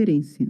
preferência.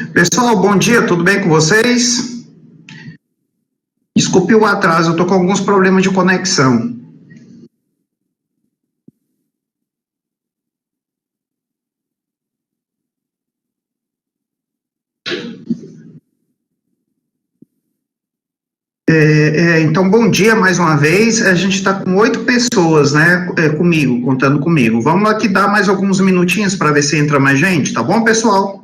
Pessoal, bom dia, tudo bem com vocês? Desculpe o atraso, eu estou com alguns problemas de conexão. Então, bom dia mais uma vez. A gente está com 8 pessoas, né, comigo, contando comigo. Vamos aqui dar mais alguns minutinhos para ver se entra mais gente, tá bom, pessoal?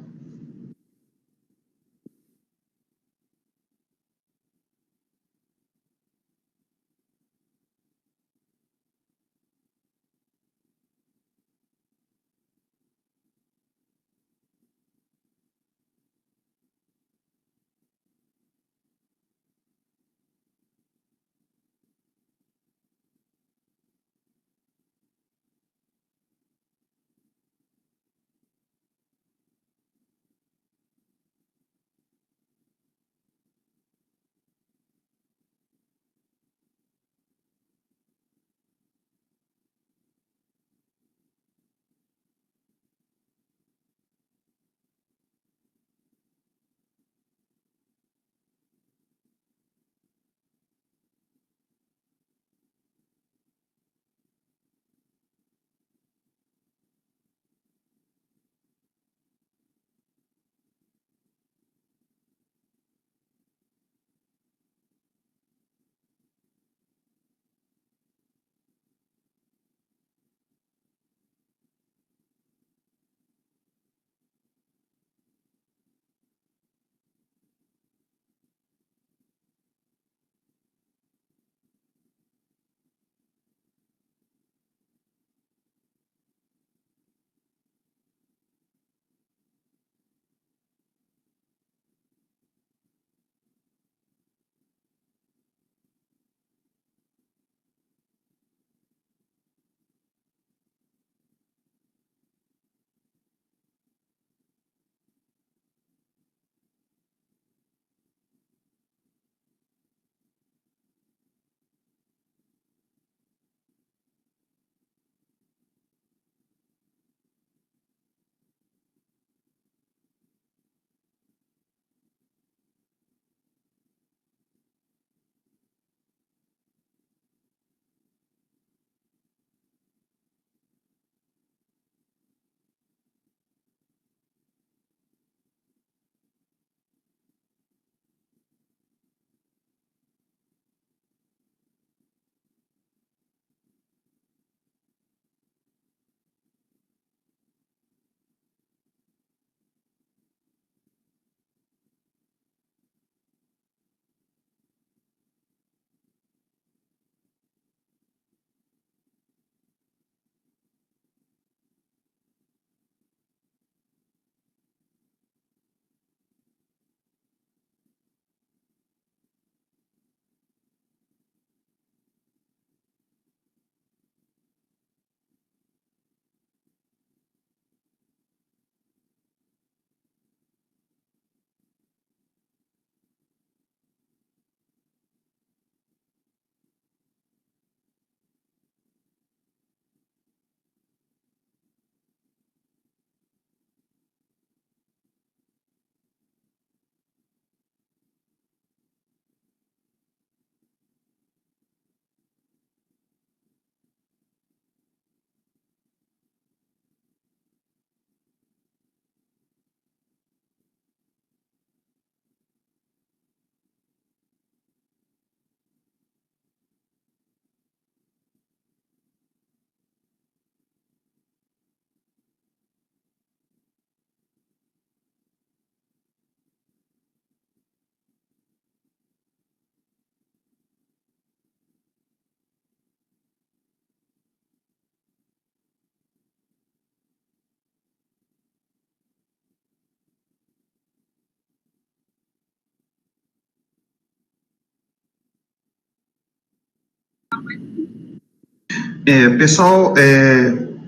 Pessoal,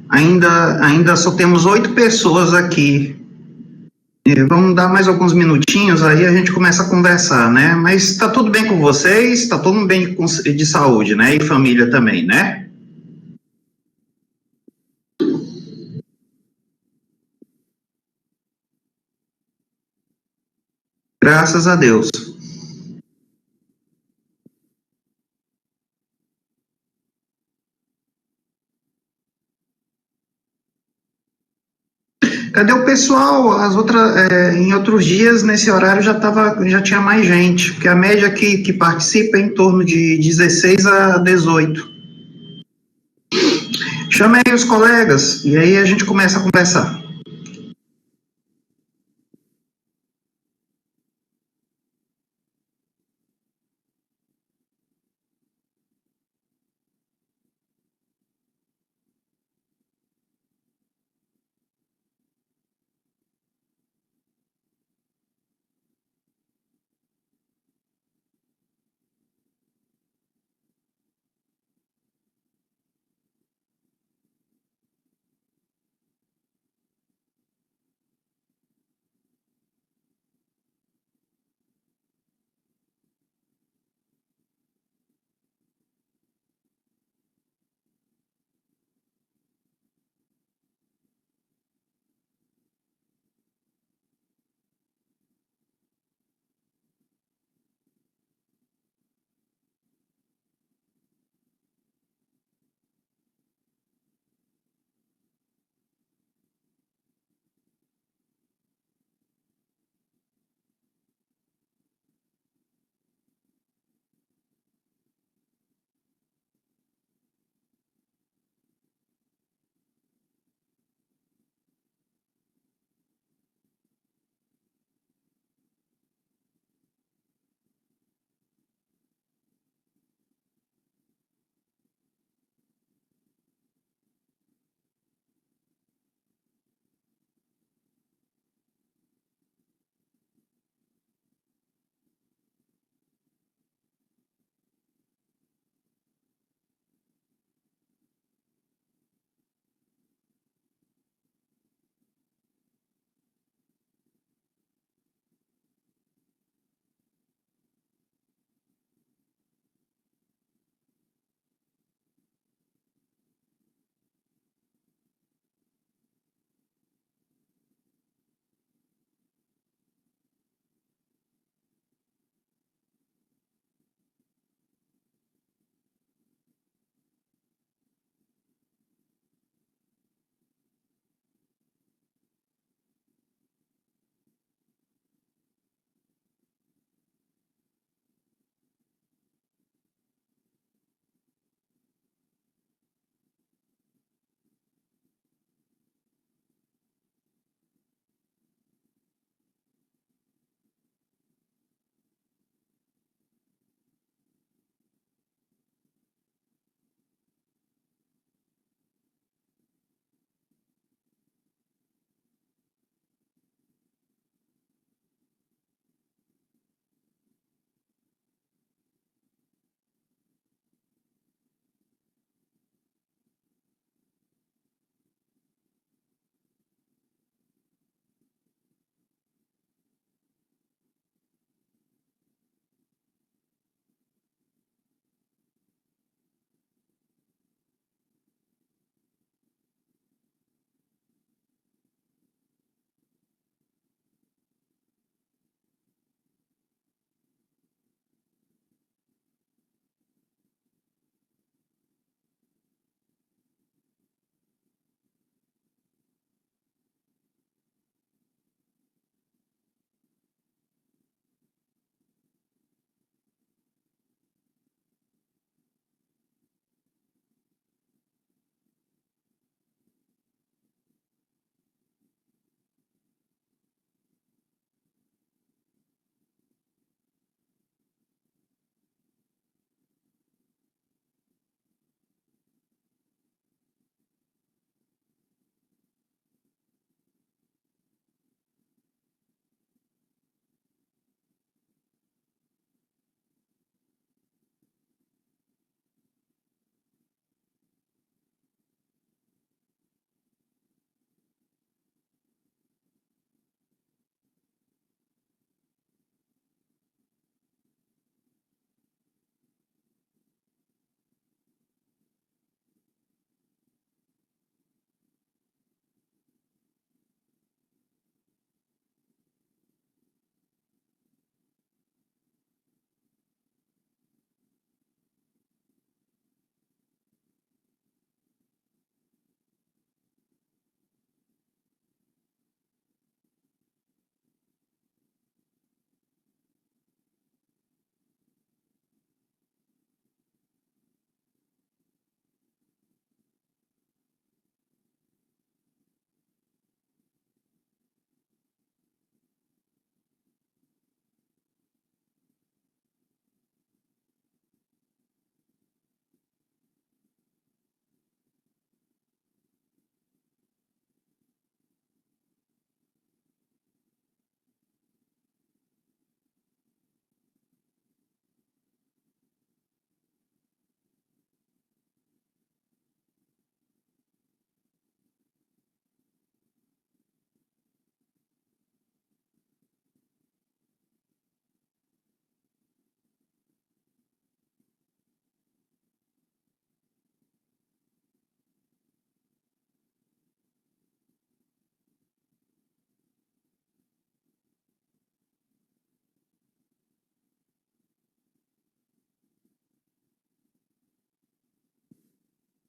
ainda só temos 8 pessoas aqui. Vamos dar mais alguns minutinhos, aí a gente começa a conversar, né? Mas está tudo bem com vocês? Está todo mundo bem de saúde, né? E família também, né? Graças a Deus. Cadê o pessoal? Em outros dias, nesse horário, já tinha mais gente, porque a média que participa é em torno de 16 a 18. Chame aí os colegas e aí a gente começa a conversar.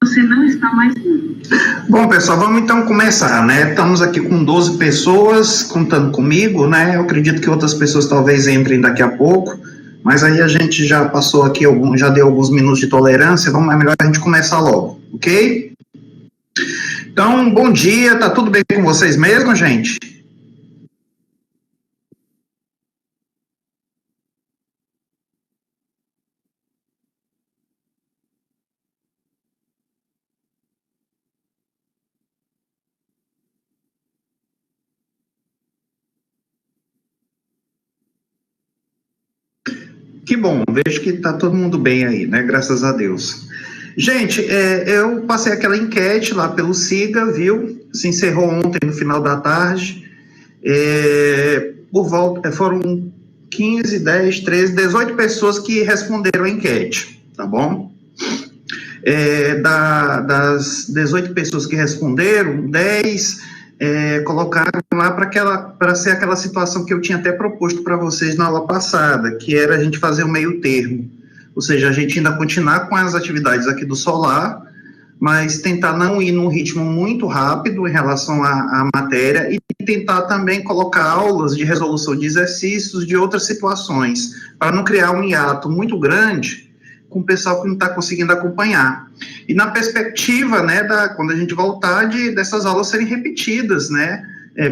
Você não está mais vivo. Bom, pessoal, vamos então começar, né? Estamos aqui com 12 pessoas contando comigo, né? Eu acredito que outras pessoas talvez entrem daqui a pouco, mas aí a gente já passou aqui, já deu alguns minutos de tolerância, é melhor a gente começar logo, ok? Então, bom dia, tá tudo bem com vocês mesmo, gente? Que bom, vejo que está todo mundo bem aí, né? Graças a Deus. Gente, eu passei aquela enquete lá pelo SIGA, viu? Se encerrou ontem no final da tarde. Por volta, foram 15, 10, 13, 18 pessoas que responderam a enquete, tá bom? Das 18 pessoas que responderam, 10 colocaram lá para ser aquela situação que eu tinha até proposto para vocês na aula passada, que era a gente fazer o meio termo, ou seja, a gente ainda continuar com as atividades aqui do Solar, mas tentar não ir num ritmo muito rápido em relação à matéria e tentar também colocar aulas de resolução de exercícios de outras situações, para não criar um hiato muito grande com o pessoal que não está conseguindo acompanhar. E na perspectiva, né, quando a gente voltar, dessas aulas serem repetidas, né,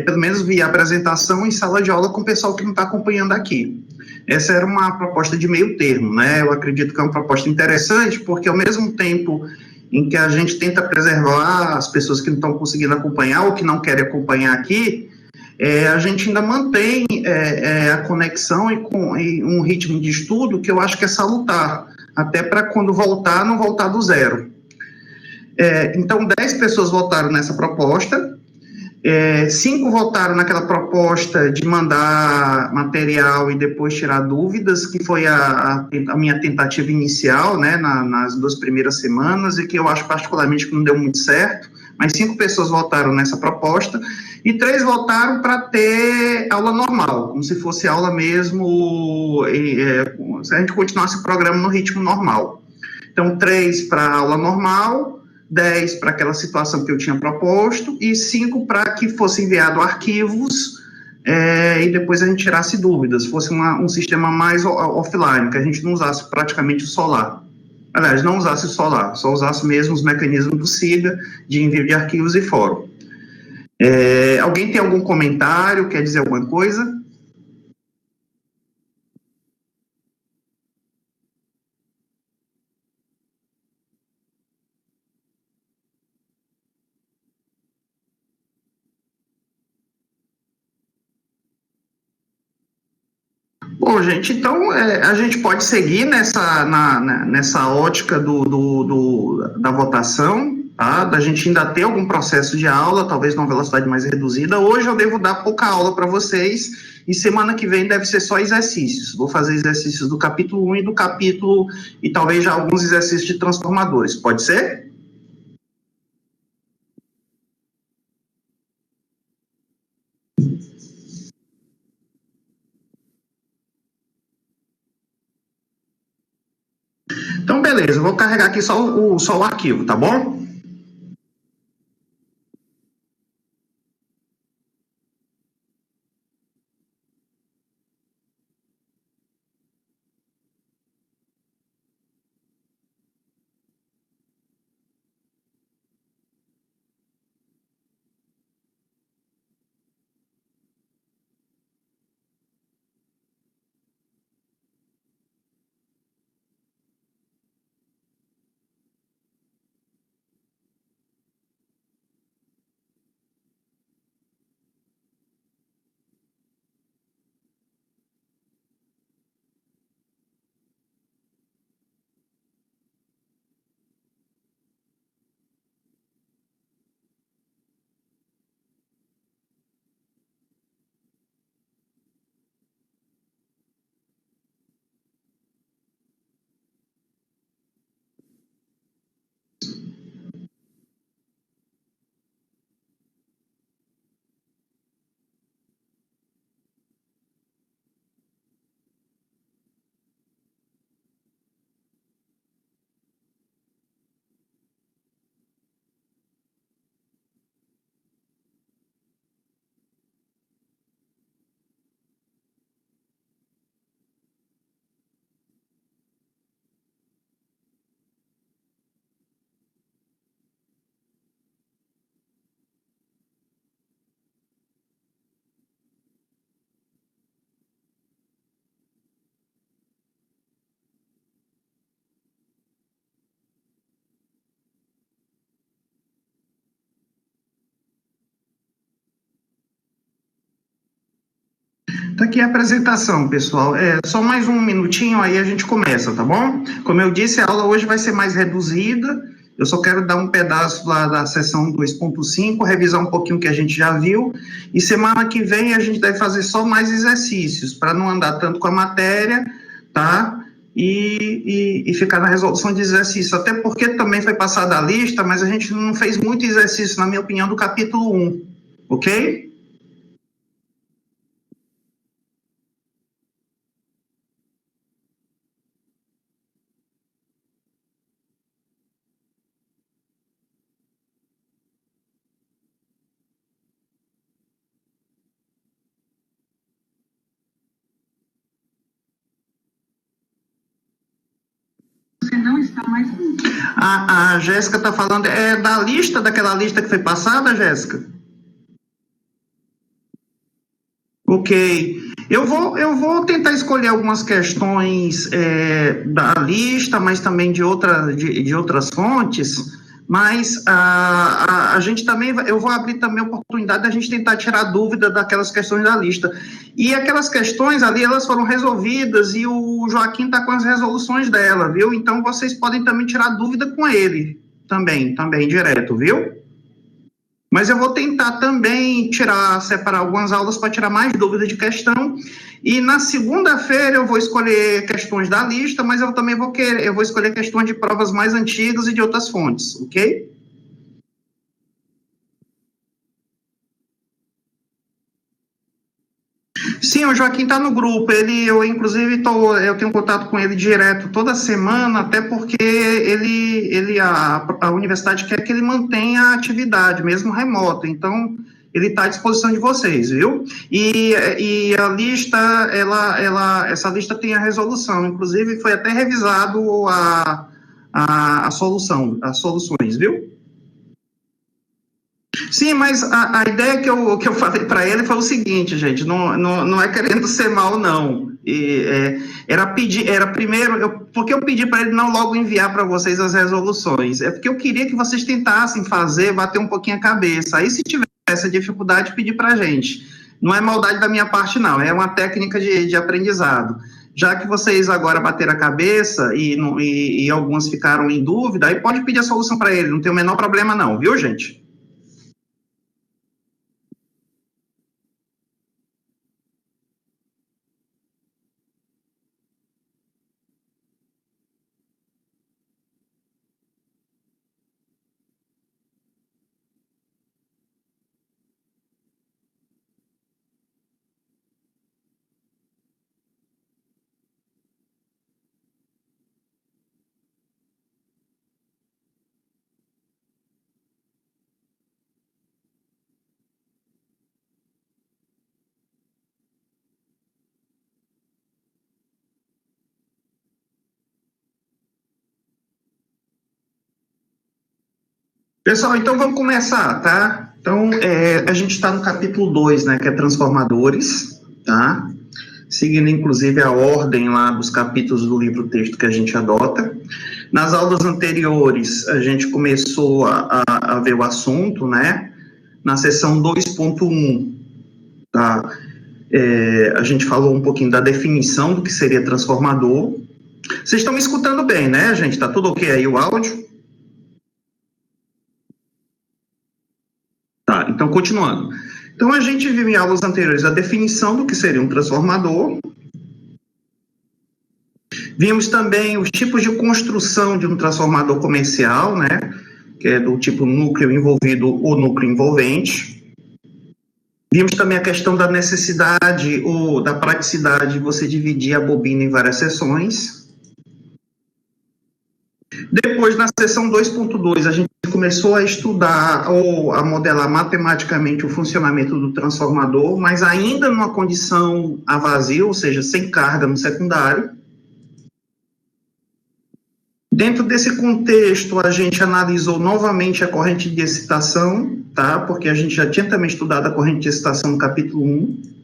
pelo menos via apresentação em sala de aula com o pessoal que não está acompanhando aqui. Essa era uma proposta de meio termo, né, eu acredito que é uma proposta interessante, porque ao mesmo tempo em que a gente tenta preservar as pessoas que não estão conseguindo acompanhar ou que não querem acompanhar aqui, a gente ainda mantém a conexão e um ritmo de estudo que eu acho que é salutar, até para quando voltar, não voltar do zero. Então, 10 pessoas votaram nessa proposta, 5 votaram naquela proposta de mandar material e depois tirar dúvidas, que foi a minha tentativa inicial, né, nas 2 primeiras semanas, e que eu acho particularmente que não deu muito certo, mas 5 pessoas votaram nessa proposta, e 3 votaram para ter aula normal, como se fosse aula mesmo, se a gente continuasse o programa no ritmo normal. Então, 3 para aula normal, 10 para aquela situação que eu tinha proposto, e 5 para que fosse enviado arquivos, e depois a gente tirasse dúvidas, fosse um sistema mais offline, que a gente não usasse praticamente o Solar. Aliás, não usasse o Solar, só usasse mesmo os mecanismos do SIGA, de envio de arquivos e fórum. Alguém tem algum comentário, quer dizer alguma coisa? Bom, gente, então a gente pode seguir nessa ótica da votação, tá? Da gente ainda ter algum processo de aula, talvez numa velocidade mais reduzida. Hoje eu devo dar pouca aula para vocês, e semana que vem deve ser só exercícios. Vou fazer exercícios do capítulo 1 e talvez já alguns exercícios de transformadores. Pode ser? Então, beleza, eu vou carregar aqui só o arquivo, tá bom? Tá aqui a apresentação, pessoal. É só mais um minutinho, aí a gente começa, tá bom? Como eu disse, a aula hoje vai ser mais reduzida. Eu só quero dar um pedaço lá da sessão 2.5, revisar um pouquinho o que a gente já viu. E semana que vem a gente deve fazer só mais exercícios, para não andar tanto com a matéria, tá? E ficar na resolução de exercício. Até porque também foi passada a lista, mas a gente não fez muito exercício, na minha opinião, do capítulo 1, ok? Você não está mais. A Jéssica está falando, é da lista, daquela lista que foi passada, Jéssica? Ok. Eu vou tentar escolher algumas questões da lista, mas também de outras fontes, mas a gente também, eu vou abrir também a oportunidade da gente tentar tirar dúvida daquelas questões da lista. E aquelas questões ali, elas foram resolvidas e o Joaquim está com as resoluções dela, viu? Então, vocês podem também tirar dúvida com ele, também direto, viu? Mas eu vou tentar também separar algumas aulas para tirar mais dúvidas de questão. E na segunda-feira eu vou escolher questões da lista, mas eu também eu vou escolher questões de provas mais antigas e de outras fontes, ok? Sim, o Joaquim está no grupo. Inclusive, eu tenho contato com ele direto toda semana, até porque a universidade quer que ele mantenha a atividade, mesmo remota. Então, ele está à disposição de vocês, viu? E a lista, essa lista tem a resolução. Inclusive, foi até revisado a solução, as soluções, viu? Sim, mas a ideia que eu falei para ele foi o seguinte, gente, não é querendo ser mal, não. Era primeiro, porque eu pedi para ele não logo enviar para vocês as resoluções, é porque eu queria que vocês tentassem fazer, bater um pouquinho a cabeça. Aí, se tiver essa dificuldade, pedir para a gente. Não é maldade da minha parte, não, é uma técnica de aprendizado. Já que vocês agora bateram a cabeça e alguns ficaram em dúvida, aí pode pedir a solução para ele, não tem o menor problema, não, viu, gente? Pessoal, então vamos começar, tá? Então, a gente está no capítulo 2, né, que é transformadores, tá? Seguindo, inclusive, a ordem lá dos capítulos do livro-texto que a gente adota. Nas aulas anteriores, a gente começou a ver o assunto, né? Na seção 2.1, tá? A gente falou um pouquinho da definição do que seria transformador. Vocês estão me escutando bem, né, gente? Tá tudo ok aí o áudio? Tá, então continuando. Então a gente viu em aulas anteriores a definição do que seria um transformador. Vimos também os tipos de construção de um transformador comercial, né? Que é do tipo núcleo envolvido ou núcleo envolvente. Vimos também a questão da necessidade ou da praticidade de você dividir a bobina em várias seções. Depois, na seção 2.2, a gente começou a estudar ou a modelar matematicamente o funcionamento do transformador, mas ainda numa condição a vazio, ou seja, sem carga no secundário. Dentro desse contexto, a gente analisou novamente a corrente de excitação, tá? Porque a gente já tinha também estudado a corrente de excitação no capítulo 1.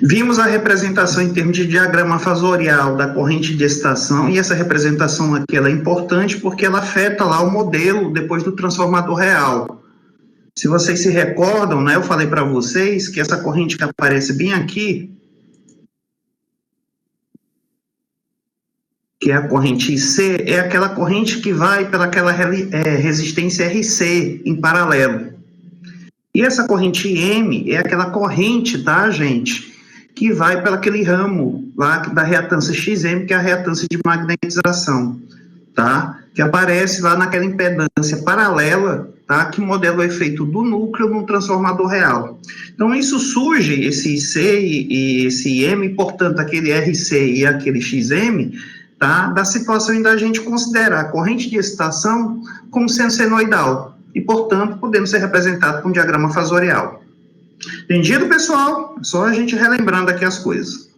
Vimos a representação em termos de diagrama fasorial da corrente de excitação, e essa representação aqui ela é importante porque ela afeta lá o modelo depois do transformador real. Se vocês se recordam, né, eu falei para vocês que essa corrente que aparece bem aqui, que é a corrente IC, é aquela corrente que vai pelaquela resistência RC em paralelo. E essa corrente M é aquela corrente, tá, gente, que vai pelo aquele ramo lá da reatância XM, que é a reatância de magnetização, tá? Que aparece lá naquela impedância paralela, tá? Que modela o efeito do núcleo no transformador real. Então, isso surge, esse IC e esse M, portanto, aquele RC e aquele XM, tá? Da situação da gente considerar a corrente de excitação como sendo senoidal e, portanto, podendo ser representado com um diagrama fasorial. Entendido, pessoal? Só a gente relembrando aqui as coisas.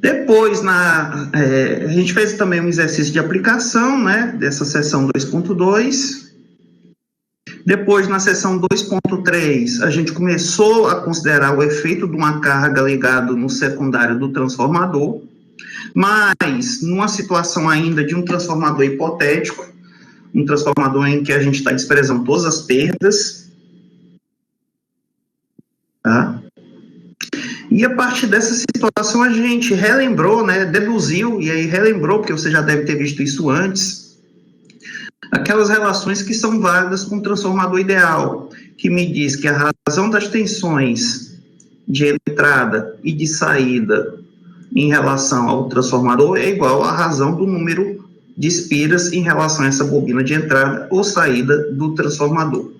Depois, a gente fez também um exercício de aplicação, né, dessa seção 2.2. Depois, na seção 2.3, a gente começou a considerar o efeito de uma carga ligada no secundário do transformador, mas numa situação ainda de um transformador hipotético, um transformador em que a gente está desprezando todas as perdas, tá? E a partir dessa situação a gente relembrou, né, deduziu, e aí relembrou, porque você já deve ter visto isso antes, aquelas relações que são válidas com o transformador ideal, que me diz que a razão das tensões de entrada e de saída em relação ao transformador é igual à razão do número de espiras em relação a essa bobina de entrada ou saída do transformador.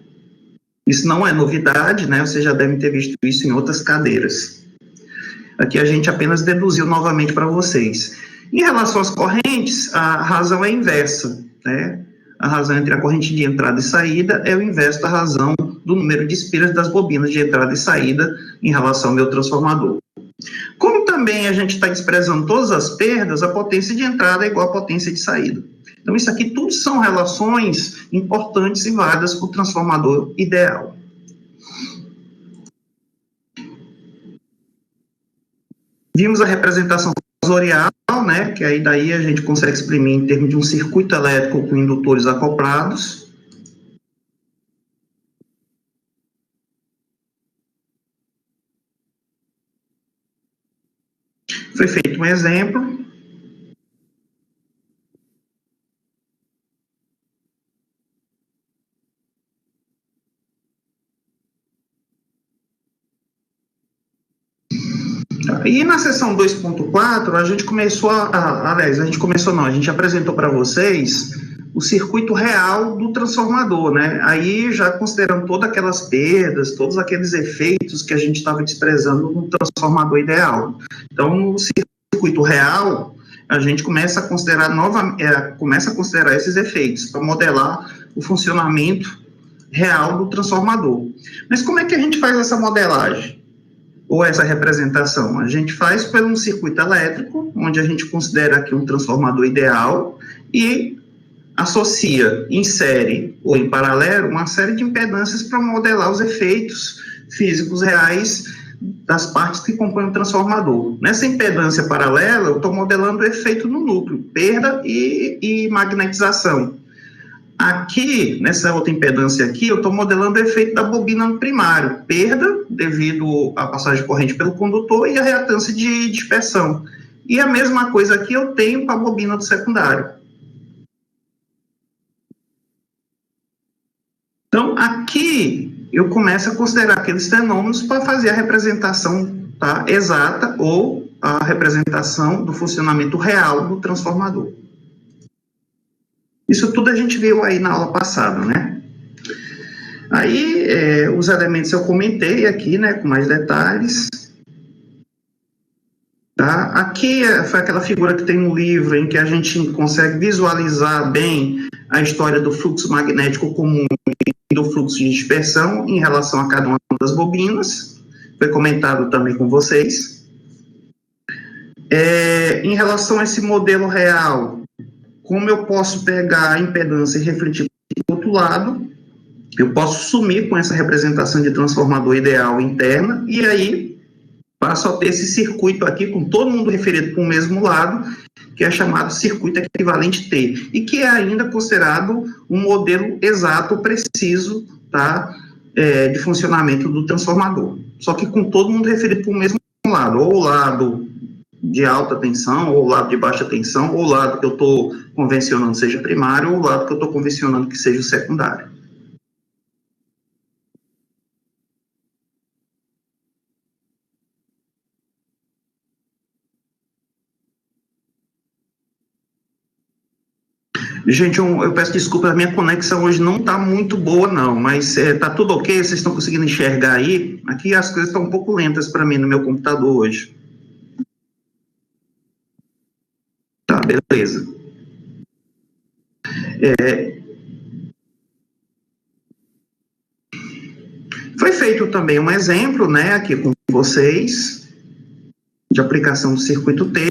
Isso não é novidade, né? Vocês já devem ter visto isso em outras cadeiras. Aqui a gente apenas deduziu novamente para vocês. Em relação às correntes, a razão é inversa, né? A razão entre a corrente de entrada e saída é o inverso da razão do número de espiras das bobinas de entrada e saída em relação ao meu transformador. Como também a gente está desprezando todas as perdas, a potência de entrada é igual à potência de saída. Então, isso aqui tudo são relações importantes e válidas para o transformador ideal. Vimos a representação fasorial, né, que aí daí a gente consegue exprimir em termos de um circuito elétrico com indutores acoplados. Foi feito um exemplo. E na seção 2.4, a gente começou a gente apresentou para vocês o circuito real do transformador, né? Aí já considerando todas aquelas perdas, todos aqueles efeitos que a gente estava desprezando no transformador ideal. Então, no circuito real, a gente começa a considerar esses efeitos para modelar o funcionamento real do transformador. Mas como é que a gente faz essa modelagem? Ou essa representação? A gente faz por um circuito elétrico, onde a gente considera aqui um transformador ideal e associa em série ou em paralelo uma série de impedâncias para modelar os efeitos físicos reais das partes que compõem o transformador. Nessa impedância paralela, eu estou modelando o efeito no núcleo, perda e magnetização. Aqui, nessa outra impedância aqui, eu estou modelando o efeito da bobina no primário, perda devido à passagem de corrente pelo condutor e a reatância de dispersão. E a mesma coisa aqui eu tenho para a bobina do secundário. Então, aqui eu começo a considerar aqueles fenômenos para fazer a representação, tá, exata ou a representação do funcionamento real do transformador. Isso tudo a gente viu aí na aula passada, né? Aí, os elementos eu comentei aqui, né, com mais detalhes. Tá? Aqui foi aquela figura que tem no livro em que a gente consegue visualizar bem a história do fluxo magnético comum e do fluxo de dispersão em relação a cada uma das bobinas. Foi comentado também com vocês. Em relação a esse modelo real, como eu posso pegar a impedância e refletir do outro lado, Eu posso sumir com essa representação de transformador ideal interna e aí passo a ter esse circuito aqui com todo mundo referido para o mesmo lado, que é chamado circuito equivalente T, e que é ainda considerado um modelo exato, preciso, tá, de funcionamento do transformador. Só que com todo mundo referido para o mesmo lado, ou o lado de alta tensão, ou o lado de baixa tensão, ou o lado que eu estou convencionando seja primário, ou o lado que eu estou convencionando que seja secundário. Gente, eu peço desculpa, a minha conexão hoje não está muito boa, não, mas está tudo ok? Vocês estão conseguindo enxergar aí? Aqui as coisas estão um pouco lentas para mim no meu computador hoje. Tá, beleza. Foi feito também um exemplo, né, aqui com vocês, de aplicação do circuito T,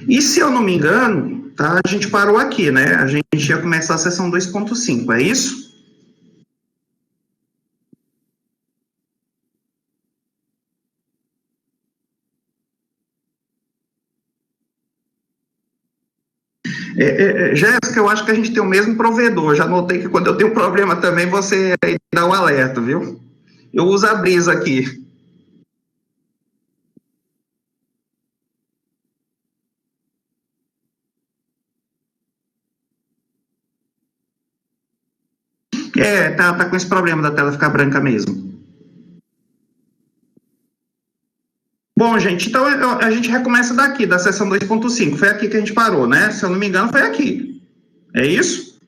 e se eu não me engano, tá, a gente parou aqui, né? A gente ia começar a sessão 2.5, é isso? Jéssica, eu acho que a gente tem o mesmo provedor. Já notei que quando eu tenho problema também, você dá o alerta, viu? Eu uso a Brisa aqui. Tá com esse problema da tela ficar branca mesmo. Bom, gente, então a gente recomeça daqui, da sessão 2.5. Foi aqui que a gente parou, né? Se eu não me engano, foi aqui. É isso?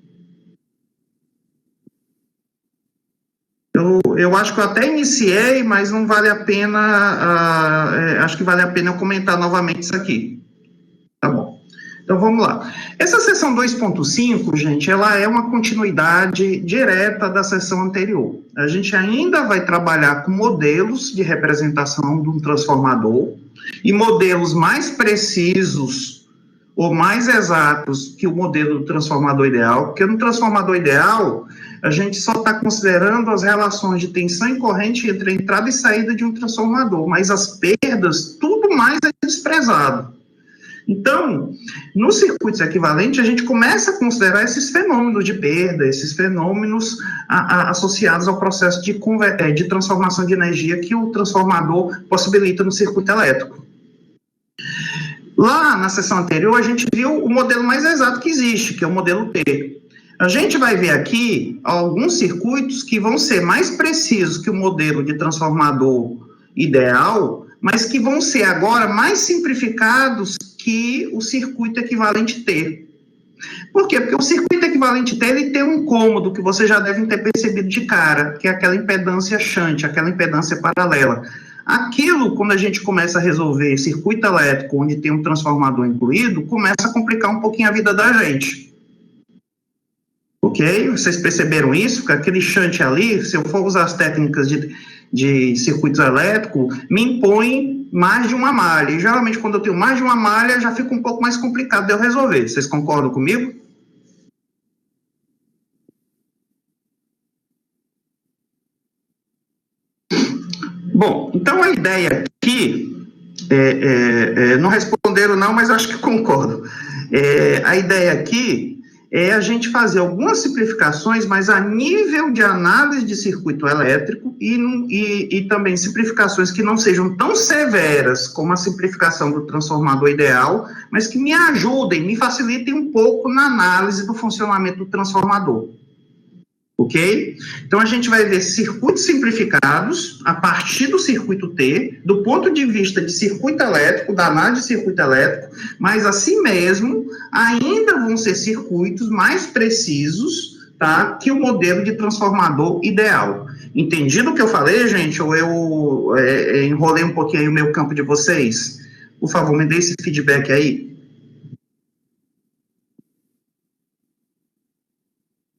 Eu acho que eu até iniciei, mas não vale a pena. Acho que vale a pena eu comentar novamente isso aqui. Tá bom. Então vamos lá. Essa sessão 2.5, gente, ela é uma continuidade direta da sessão anterior. A gente ainda vai trabalhar com modelos de representação de um transformador e modelos mais precisos ou mais exatos que o modelo do transformador ideal, porque no transformador ideal a gente só está considerando as relações de tensão e corrente entre entrada e saída de um transformador, mas as perdas, tudo mais é desprezado. Então, nos circuitos equivalentes, a gente começa a considerar esses fenômenos de perda, esses fenômenos associados ao processo de transformação de energia que o transformador possibilita no circuito elétrico. Lá na sessão anterior, a gente viu o modelo mais exato que existe, que é o modelo T. A gente vai ver aqui alguns circuitos que vão ser mais precisos que o modelo de transformador ideal, mas que vão ser agora mais simplificados que o circuito equivalente T. Por quê? Porque o circuito equivalente T ele tem um cômodo que vocês já devem ter percebido de cara, que é aquela impedância shunt, aquela impedância paralela. Aquilo, quando a gente começa a resolver circuito elétrico, onde tem um transformador incluído, começa a complicar um pouquinho a vida da gente. Ok? Vocês perceberam isso? Que aquele shunt ali, se eu for usar as técnicas de circuito elétrico, me impõe mais de uma malha. E geralmente, quando eu tenho mais de uma malha, já fica um pouco mais complicado de eu resolver. Vocês concordam comigo? Bom, então a ideia aqui, não responderam não, mas eu acho que concordo. A ideia aqui é a gente fazer algumas simplificações, mas a nível de análise de circuito elétrico e também simplificações que não sejam tão severas como a simplificação do transformador ideal, mas que me ajudem, me facilitem um pouco na análise do funcionamento do transformador. Ok? Então, a gente vai ver circuitos simplificados a partir do circuito T, do ponto de vista de circuito elétrico, da análise de circuito elétrico, mas, assim mesmo, ainda vão ser circuitos mais precisos, tá, que o modelo de transformador ideal. Entendido o que eu falei, gente? Ou eu enrolei um pouquinho aí o meu campo de vocês? Por favor, me dê esse feedback aí.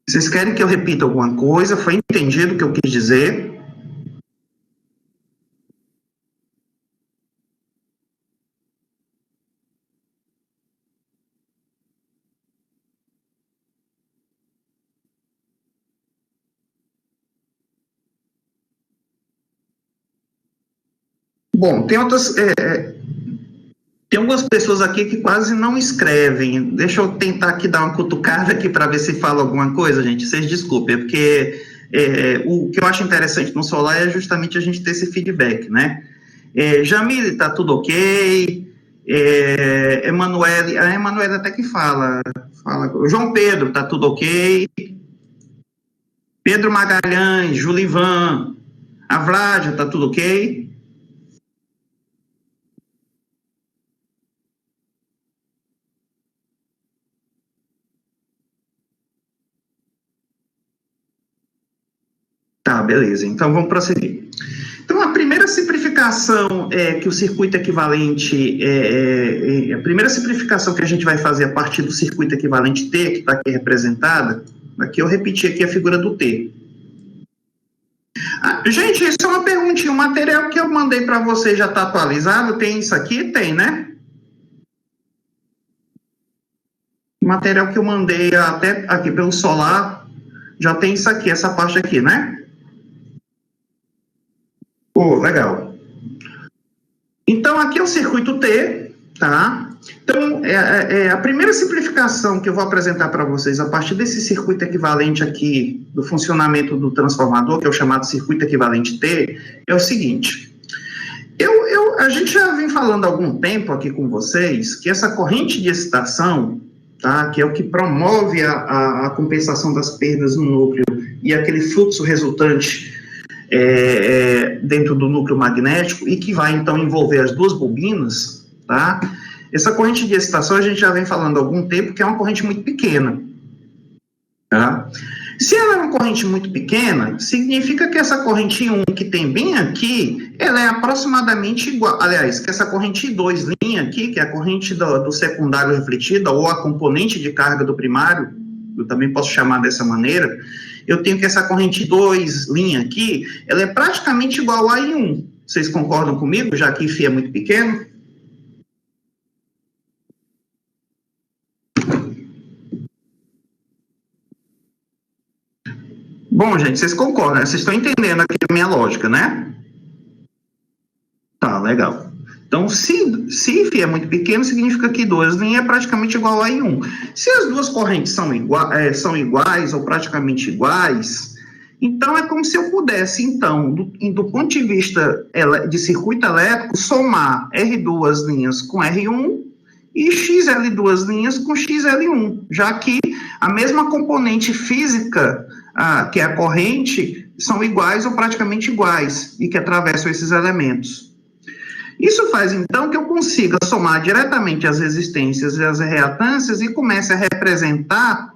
Vocês querem que eu repita alguma coisa? Foi entendido o que eu quis dizer? Bom, tem algumas pessoas aqui que quase não escrevem. Deixa eu tentar aqui dar uma cutucada aqui para ver se fala alguma coisa, gente. Vocês desculpem, porque o que eu acho interessante no Solar é justamente a gente ter esse feedback, né? Jamile, tá tudo ok? Emanuele, a Emanuele até que fala. João Pedro, tá tudo ok? Pedro Magalhães, Julivan, a Vládia, tá tudo ok? Tá, beleza. Então, vamos prosseguir. Então, a primeira simplificação que o circuito equivalente, a primeira simplificação que a gente vai fazer a partir do circuito equivalente T, que está aqui representada, aqui eu repeti aqui a figura do T. Gente, isso é uma perguntinha. O material que eu mandei para você já está atualizado? Tem isso aqui? Tem, né? O material que eu mandei até aqui pelo Solar já tem isso aqui, essa parte aqui, né? Legal. Então, aqui é o circuito T, tá? Então, a primeira simplificação que eu vou apresentar para vocês a partir desse circuito equivalente aqui, do funcionamento do transformador, que é o chamado circuito equivalente T, é o seguinte. A gente já vem falando há algum tempo aqui com vocês que essa corrente de excitação, tá? Que é o que promove a compensação das perdas no núcleo e aquele fluxo resultante dentro do núcleo magnético e que vai, então, envolver as duas bobinas, tá? Essa corrente de excitação a gente já vem falando há algum tempo que é uma corrente muito pequena, tá? Se ela é uma corrente muito pequena, significa que essa corrente 1 que tem bem aqui, ela é aproximadamente igual, aliás, que essa corrente 2' aqui, que é a corrente do secundário refletida, ou a componente de carga do primário, eu também posso chamar dessa maneira, eu tenho que essa corrente 2' aqui, ela é praticamente igual a I1. Vocês concordam comigo, já que φ é muito pequeno? Bom, gente, vocês concordam, né? Vocês estão entendendo aqui a minha lógica, né? Tá, legal. Então, se φ é muito pequeno, significa que 2' é praticamente igual a I1. Se as duas correntes são iguais ou praticamente iguais, então é como se eu pudesse, então, do ponto de vista de circuito elétrico, somar R2' com R1 e XL2' com XL1, já que a mesma componente física, que é a corrente, são iguais ou praticamente iguais e que atravessam esses elementos. Isso faz, então, que eu consiga somar diretamente as resistências e as reatâncias e comece a representar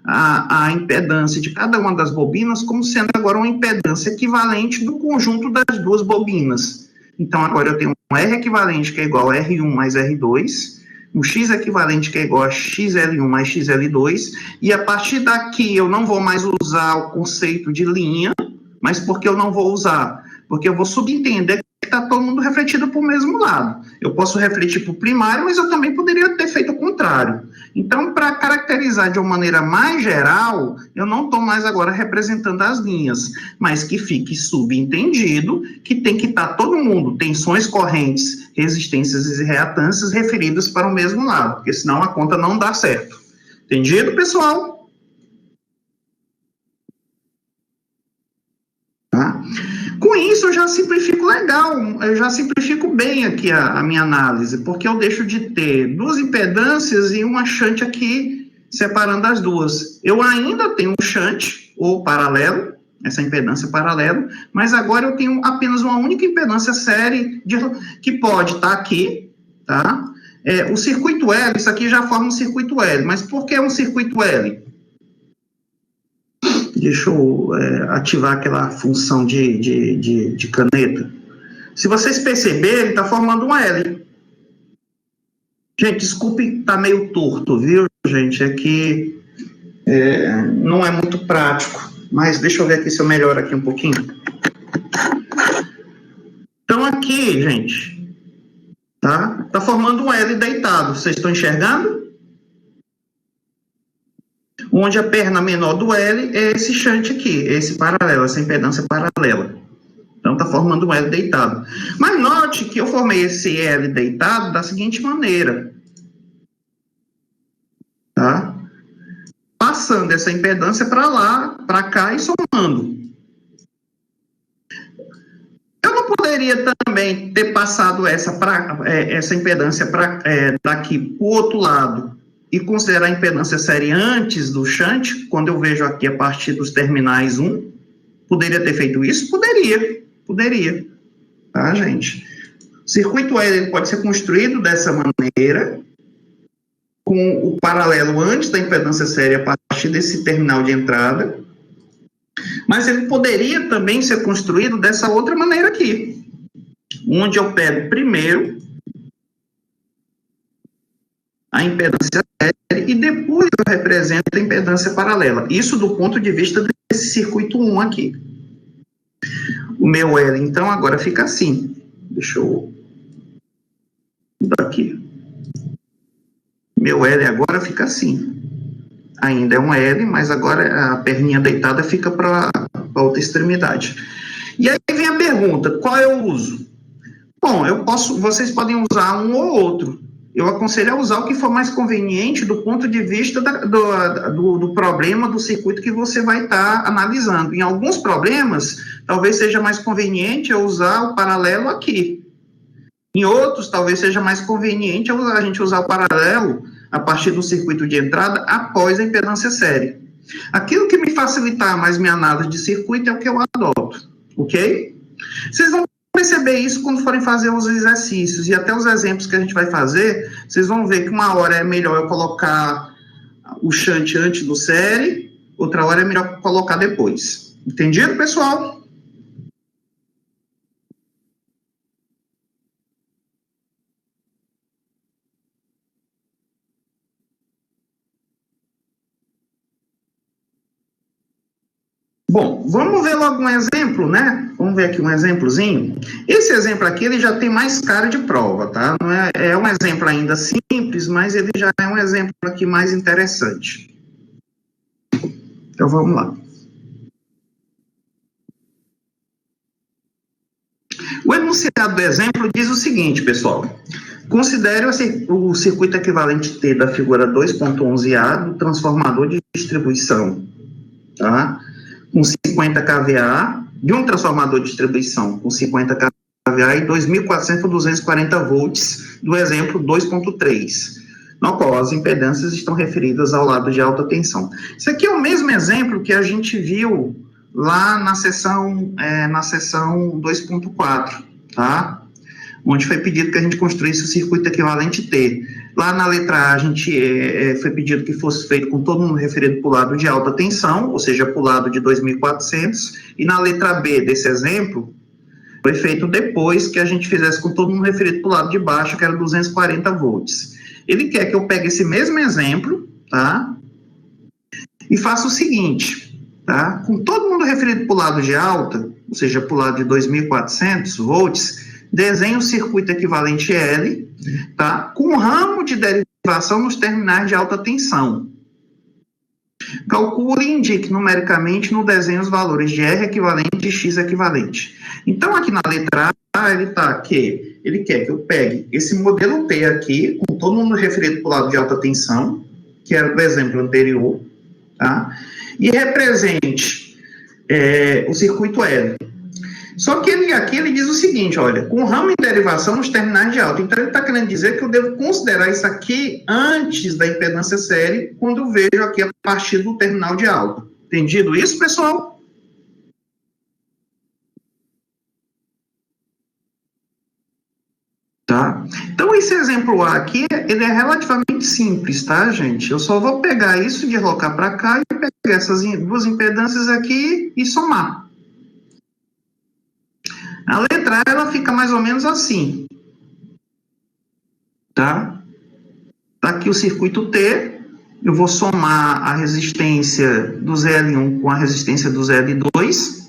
a impedância de cada uma das bobinas como sendo agora uma impedância equivalente do conjunto das duas bobinas. Então, agora eu tenho um R equivalente que é igual a R1 mais R2, um X equivalente que é igual a XL1 mais XL2, e a partir daqui eu não vou mais usar o conceito de linha, mas porque eu não vou usar? Porque eu vou subentender que está todo mundo refletido para o mesmo lado. Eu posso refletir para o primário, mas eu também poderia ter feito o contrário. Então, para caracterizar de uma maneira mais geral, eu não estou mais agora representando as linhas, mas que fique subentendido que tem que estar todo mundo, tensões correntes, resistências e reatâncias referidas para o mesmo lado, porque senão a conta não dá certo. Entendido, pessoal? Tá? Com isso, eu já simplifico legal, eu já simplifico bem aqui a minha análise, porque eu deixo de ter duas impedâncias e uma shunt aqui separando as duas. Eu ainda tenho um shunt, ou paralelo, essa impedância paralela, mas agora eu tenho apenas uma única impedância série que pode estar aqui, tá? O circuito L, isso aqui já forma um circuito L, mas por que um circuito L? Deixa eu ativar aquela função de caneta. Se vocês perceberem, está formando um L. Gente, desculpe, está meio torto, viu, gente? É que não é muito prático. Mas deixa eu ver aqui se eu melhoro aqui um pouquinho. Então, aqui, gente, tá formando um L deitado. Vocês estão enxergando? Onde a perna menor do L é esse shunt aqui, esse paralelo, essa impedância paralela. Então, está formando um L deitado. Mas note que eu formei esse L deitado da seguinte maneira. Tá? Passando essa impedância para lá, para cá e somando. Eu não poderia também ter passado essa impedância daqui para o outro lado e considerar a impedância série antes do shunt, quando eu vejo aqui a partir dos terminais 1? Poderia ter feito isso? Poderia. Tá, gente? O circuito L pode ser construído dessa maneira, com o paralelo antes da impedância série a partir desse terminal de entrada, mas ele poderia também ser construído dessa outra maneira aqui, onde eu pego primeiro a impedância série e depois eu represento a impedância paralela. Isso do ponto de vista desse circuito 1 aqui. O meu L, então, agora fica assim. Deixa eu mudar aqui. Meu L agora fica assim. Ainda é um L, mas agora a perninha deitada fica para a outra extremidade. E aí vem a pergunta, qual eu uso? Bom, vocês podem usar um ou outro. Eu aconselho a usar o que for mais conveniente do ponto de vista do problema do circuito que você vai estar analisando. Em alguns problemas, talvez seja mais conveniente eu usar o paralelo aqui. Em outros, talvez seja mais conveniente a gente usar o paralelo a partir do circuito de entrada após a impedância série. Aquilo que me facilitar mais minha análise de circuito é o que eu adoto, ok? Vocês vão perceber isso quando forem fazer os exercícios e até os exemplos que a gente vai fazer, vocês vão ver que uma hora é melhor eu colocar o shunt antes do série, outra hora é melhor colocar depois. Entendido, pessoal? Bom, vamos ver logo um exemplo, né? Vamos ver aqui um exemplozinho. Esse exemplo aqui, ele já tem mais cara de prova, tá? Não é um exemplo ainda simples, mas ele já é um exemplo aqui mais interessante. Então, vamos lá. O enunciado do exemplo diz o seguinte, pessoal. Considere o circuito equivalente T da figura 2.11a do transformador de distribuição, tá? Com 50 kVA, de um transformador de distribuição com 50 kVA e 2.400 por 240 volts, do exemplo 2.3, no qual as impedâncias estão referidas ao lado de alta tensão. Isso aqui é o mesmo exemplo que a gente viu lá na seção 2.4, tá? Onde foi pedido que a gente construísse o circuito equivalente T. Lá na letra A, foi pedido que fosse feito com todo mundo referido para o lado de alta tensão, ou seja, para o lado de 2.400, e na letra B desse exemplo, foi feito depois que a gente fizesse com todo mundo referido para o lado de baixo, que era 240 volts. Ele quer que eu pegue esse mesmo exemplo, tá? E faça o seguinte, tá? Com todo mundo referido para o lado de alta, ou seja, para o lado de 2.400 volts, desenhe o circuito equivalente L, tá? Com ramo de derivação nos terminais de alta tensão. Calcule e indique numericamente no desenho os valores de R equivalente e X equivalente. Então, aqui na letra A, ele quer que eu pegue esse modelo T aqui, com todo mundo referido para o lado de alta tensão, que era do exemplo anterior, tá? E represente o circuito L. Só que ele diz o seguinte, olha, com ramo em derivação nos terminais de alta. Então, ele está querendo dizer que eu devo considerar isso aqui antes da impedância série, quando eu vejo aqui a partir do terminal de alta. Entendido isso, pessoal? Tá? Então, esse exemplo A aqui, ele é relativamente simples, tá, gente? Eu só vou pegar isso, deslocar para cá e pegar essas duas impedâncias aqui e somar. A letra A, ela fica mais ou menos assim, tá? Tá aqui o circuito T, eu vou somar a resistência do ZL1 com a resistência do ZL2,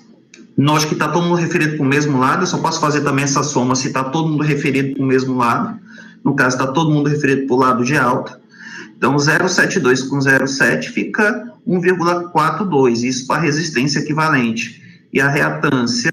nós que está todo mundo referido para o mesmo lado, eu só posso fazer também essa soma se está todo mundo referido para o mesmo lado, no caso está todo mundo referido para o lado de alta, então 0,72 com 0,7 fica 1,42, isso para a resistência equivalente, e a reatância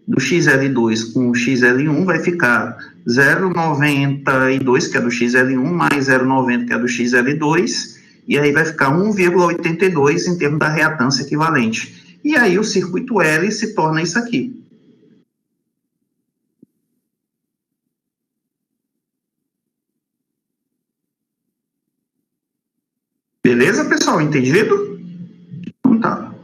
do XL2 com o XL1 vai ficar 0,92, que é do XL1, mais 0,90, que é do XL2, e aí vai ficar 1,82 em termos da reatância equivalente. E aí o circuito L se torna isso aqui. Beleza, pessoal? Entendido? Então tá.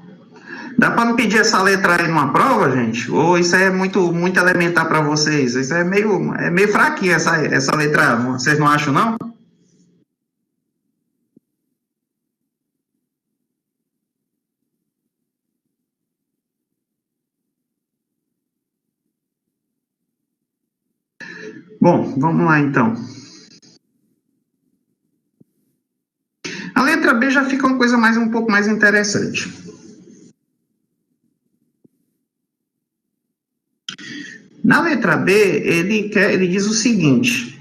Dá para não pedir essa letra aí numa prova, gente? Ou isso é muito elementar para vocês? Isso é meio fraquinha essa letra A, vocês não acham, não? Bom, vamos lá então. A letra B já fica uma coisa um pouco mais interessante. Na letra B, ele diz o seguinte: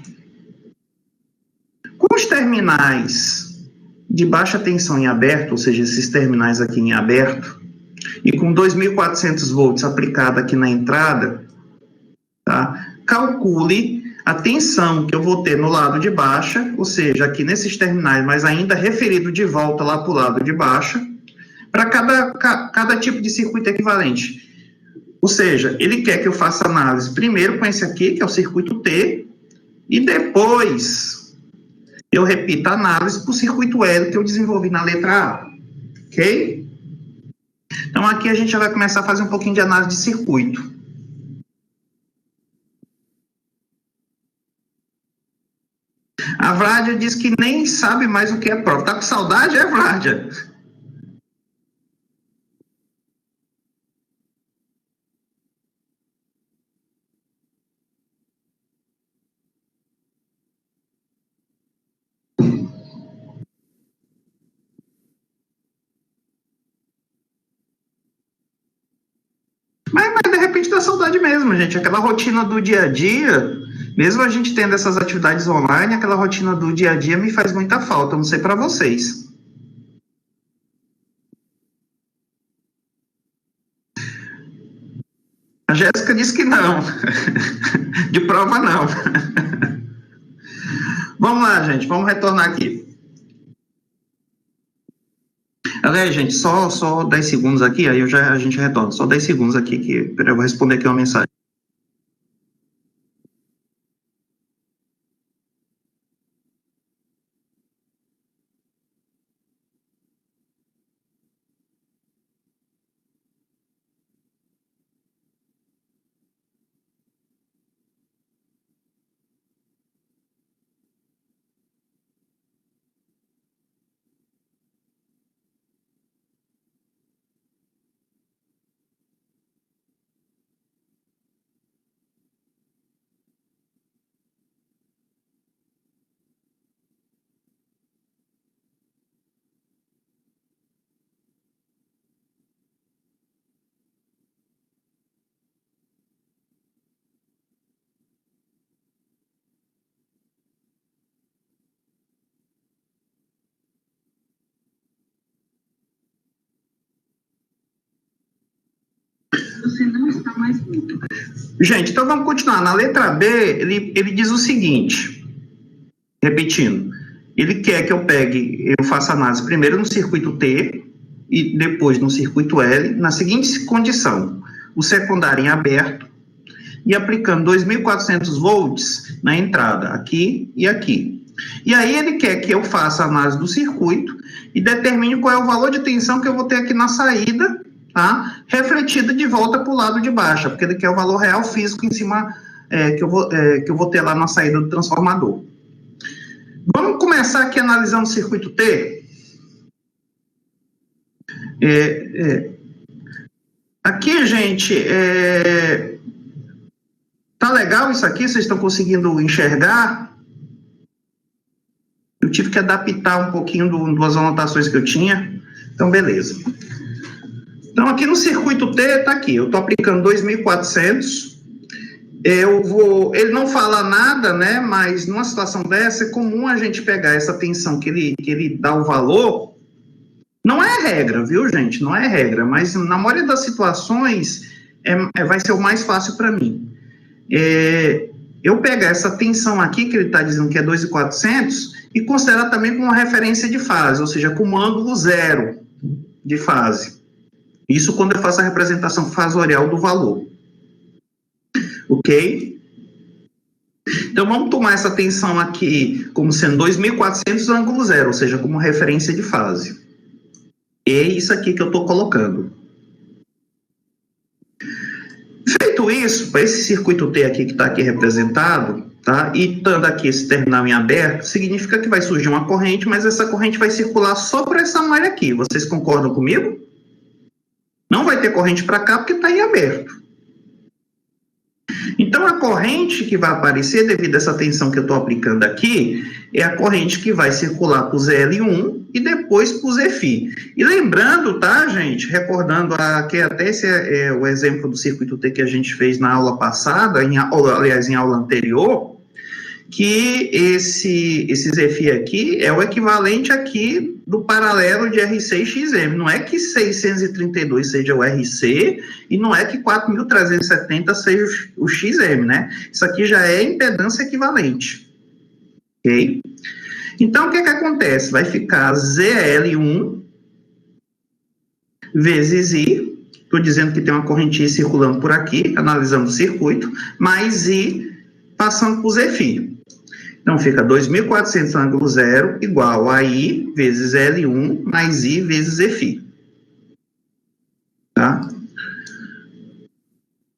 com os terminais de baixa tensão em aberto, ou seja, esses terminais aqui em aberto, e com 2.400 volts aplicado aqui na entrada, tá? Calcule a tensão que eu vou ter no lado de baixa, ou seja, aqui nesses terminais, mas ainda referido de volta lá para o lado de baixa, para cada tipo de circuito equivalente. Ou seja, ele quer que eu faça análise primeiro com esse aqui, que é o circuito T, e depois eu repita a análise para o circuito L que eu desenvolvi na letra A. Ok? Então, aqui a gente já vai começar a fazer um pouquinho de análise de circuito. A Vládia diz que nem sabe mais o que é prova. Tá com saudade, é, Vládia? Mas de repente dá saudade mesmo, gente. Aquela rotina do dia a dia, mesmo a gente tendo essas atividades online, aquela rotina do dia a dia me faz muita falta. Eu não sei para vocês. A Jéssica disse que não. De prova, não. Vamos lá, gente. Vamos retornar aqui. Aliás, gente, só 10 segundos aqui, aí a gente retorna. Só 10 segundos aqui, que eu vou responder aqui uma mensagem. Você não está mais mudo. Gente, então vamos continuar. Na letra B, ele diz o seguinte, repetindo, ele quer que eu faça análise primeiro no circuito T e depois no circuito L, na seguinte condição: o secundário em aberto e aplicando 2.400 volts na entrada, aqui e aqui. E aí ele quer que eu faça a análise do circuito e determine qual é o valor de tensão que eu vou ter aqui na saída, tá? Refletida de volta para o lado de baixo, porque ele quer o valor real físico em cima que eu vou ter lá na saída do transformador. Vamos começar aqui analisando o circuito T. Aqui, gente, tá legal isso aqui? Vocês estão conseguindo enxergar? Eu tive que adaptar um pouquinho das anotações que eu tinha. Então, beleza. Então, aqui no circuito T, tá aqui. Eu estou aplicando 2.400. Ele não fala nada, né? Mas numa situação dessa, é comum a gente pegar essa tensão que ele dá o valor. Não é regra, viu, gente? Não é regra. Mas na maioria das situações, vai ser o mais fácil para mim. Eu pegar essa tensão aqui, que ele está dizendo que é 2.400, e considerar também como uma referência de fase, ou seja, como ângulo zero de fase. Isso quando eu faço a representação fasorial do valor. Ok? Então, vamos tomar essa tensão aqui como sendo 2.400 ângulo zero, ou seja, como referência de fase. E é isso aqui que eu estou colocando. Feito isso, para esse circuito T aqui que está aqui representado, tá? E estando aqui esse terminal em aberto, significa que vai surgir uma corrente, mas essa corrente vai circular só por essa malha aqui. Vocês concordam comigo? Não vai ter corrente para cá porque está em aberto. Então, a corrente que vai aparecer devido a essa tensão que eu estou aplicando aqui é a corrente que vai circular para o ZL1 e depois para o ZFi. E lembrando, tá, gente, recordando que até esse é o exemplo do circuito T que a gente fez na aula passada, aliás, em aula anterior, que esse ZFi aqui é o equivalente aqui do paralelo de RC e XM. Não é que 632 seja o RC e não é que 4.370 seja o XM, né? Isso aqui já é impedância equivalente. Ok? Então, o que acontece? Vai ficar ZL1 vezes I, estou dizendo que tem uma correntinha circulando por aqui, analisando o circuito, mais I passando para o ZFi. Então, fica 2.400 ângulo zero igual a I vezes L1 mais I vezes ZFi. Tá?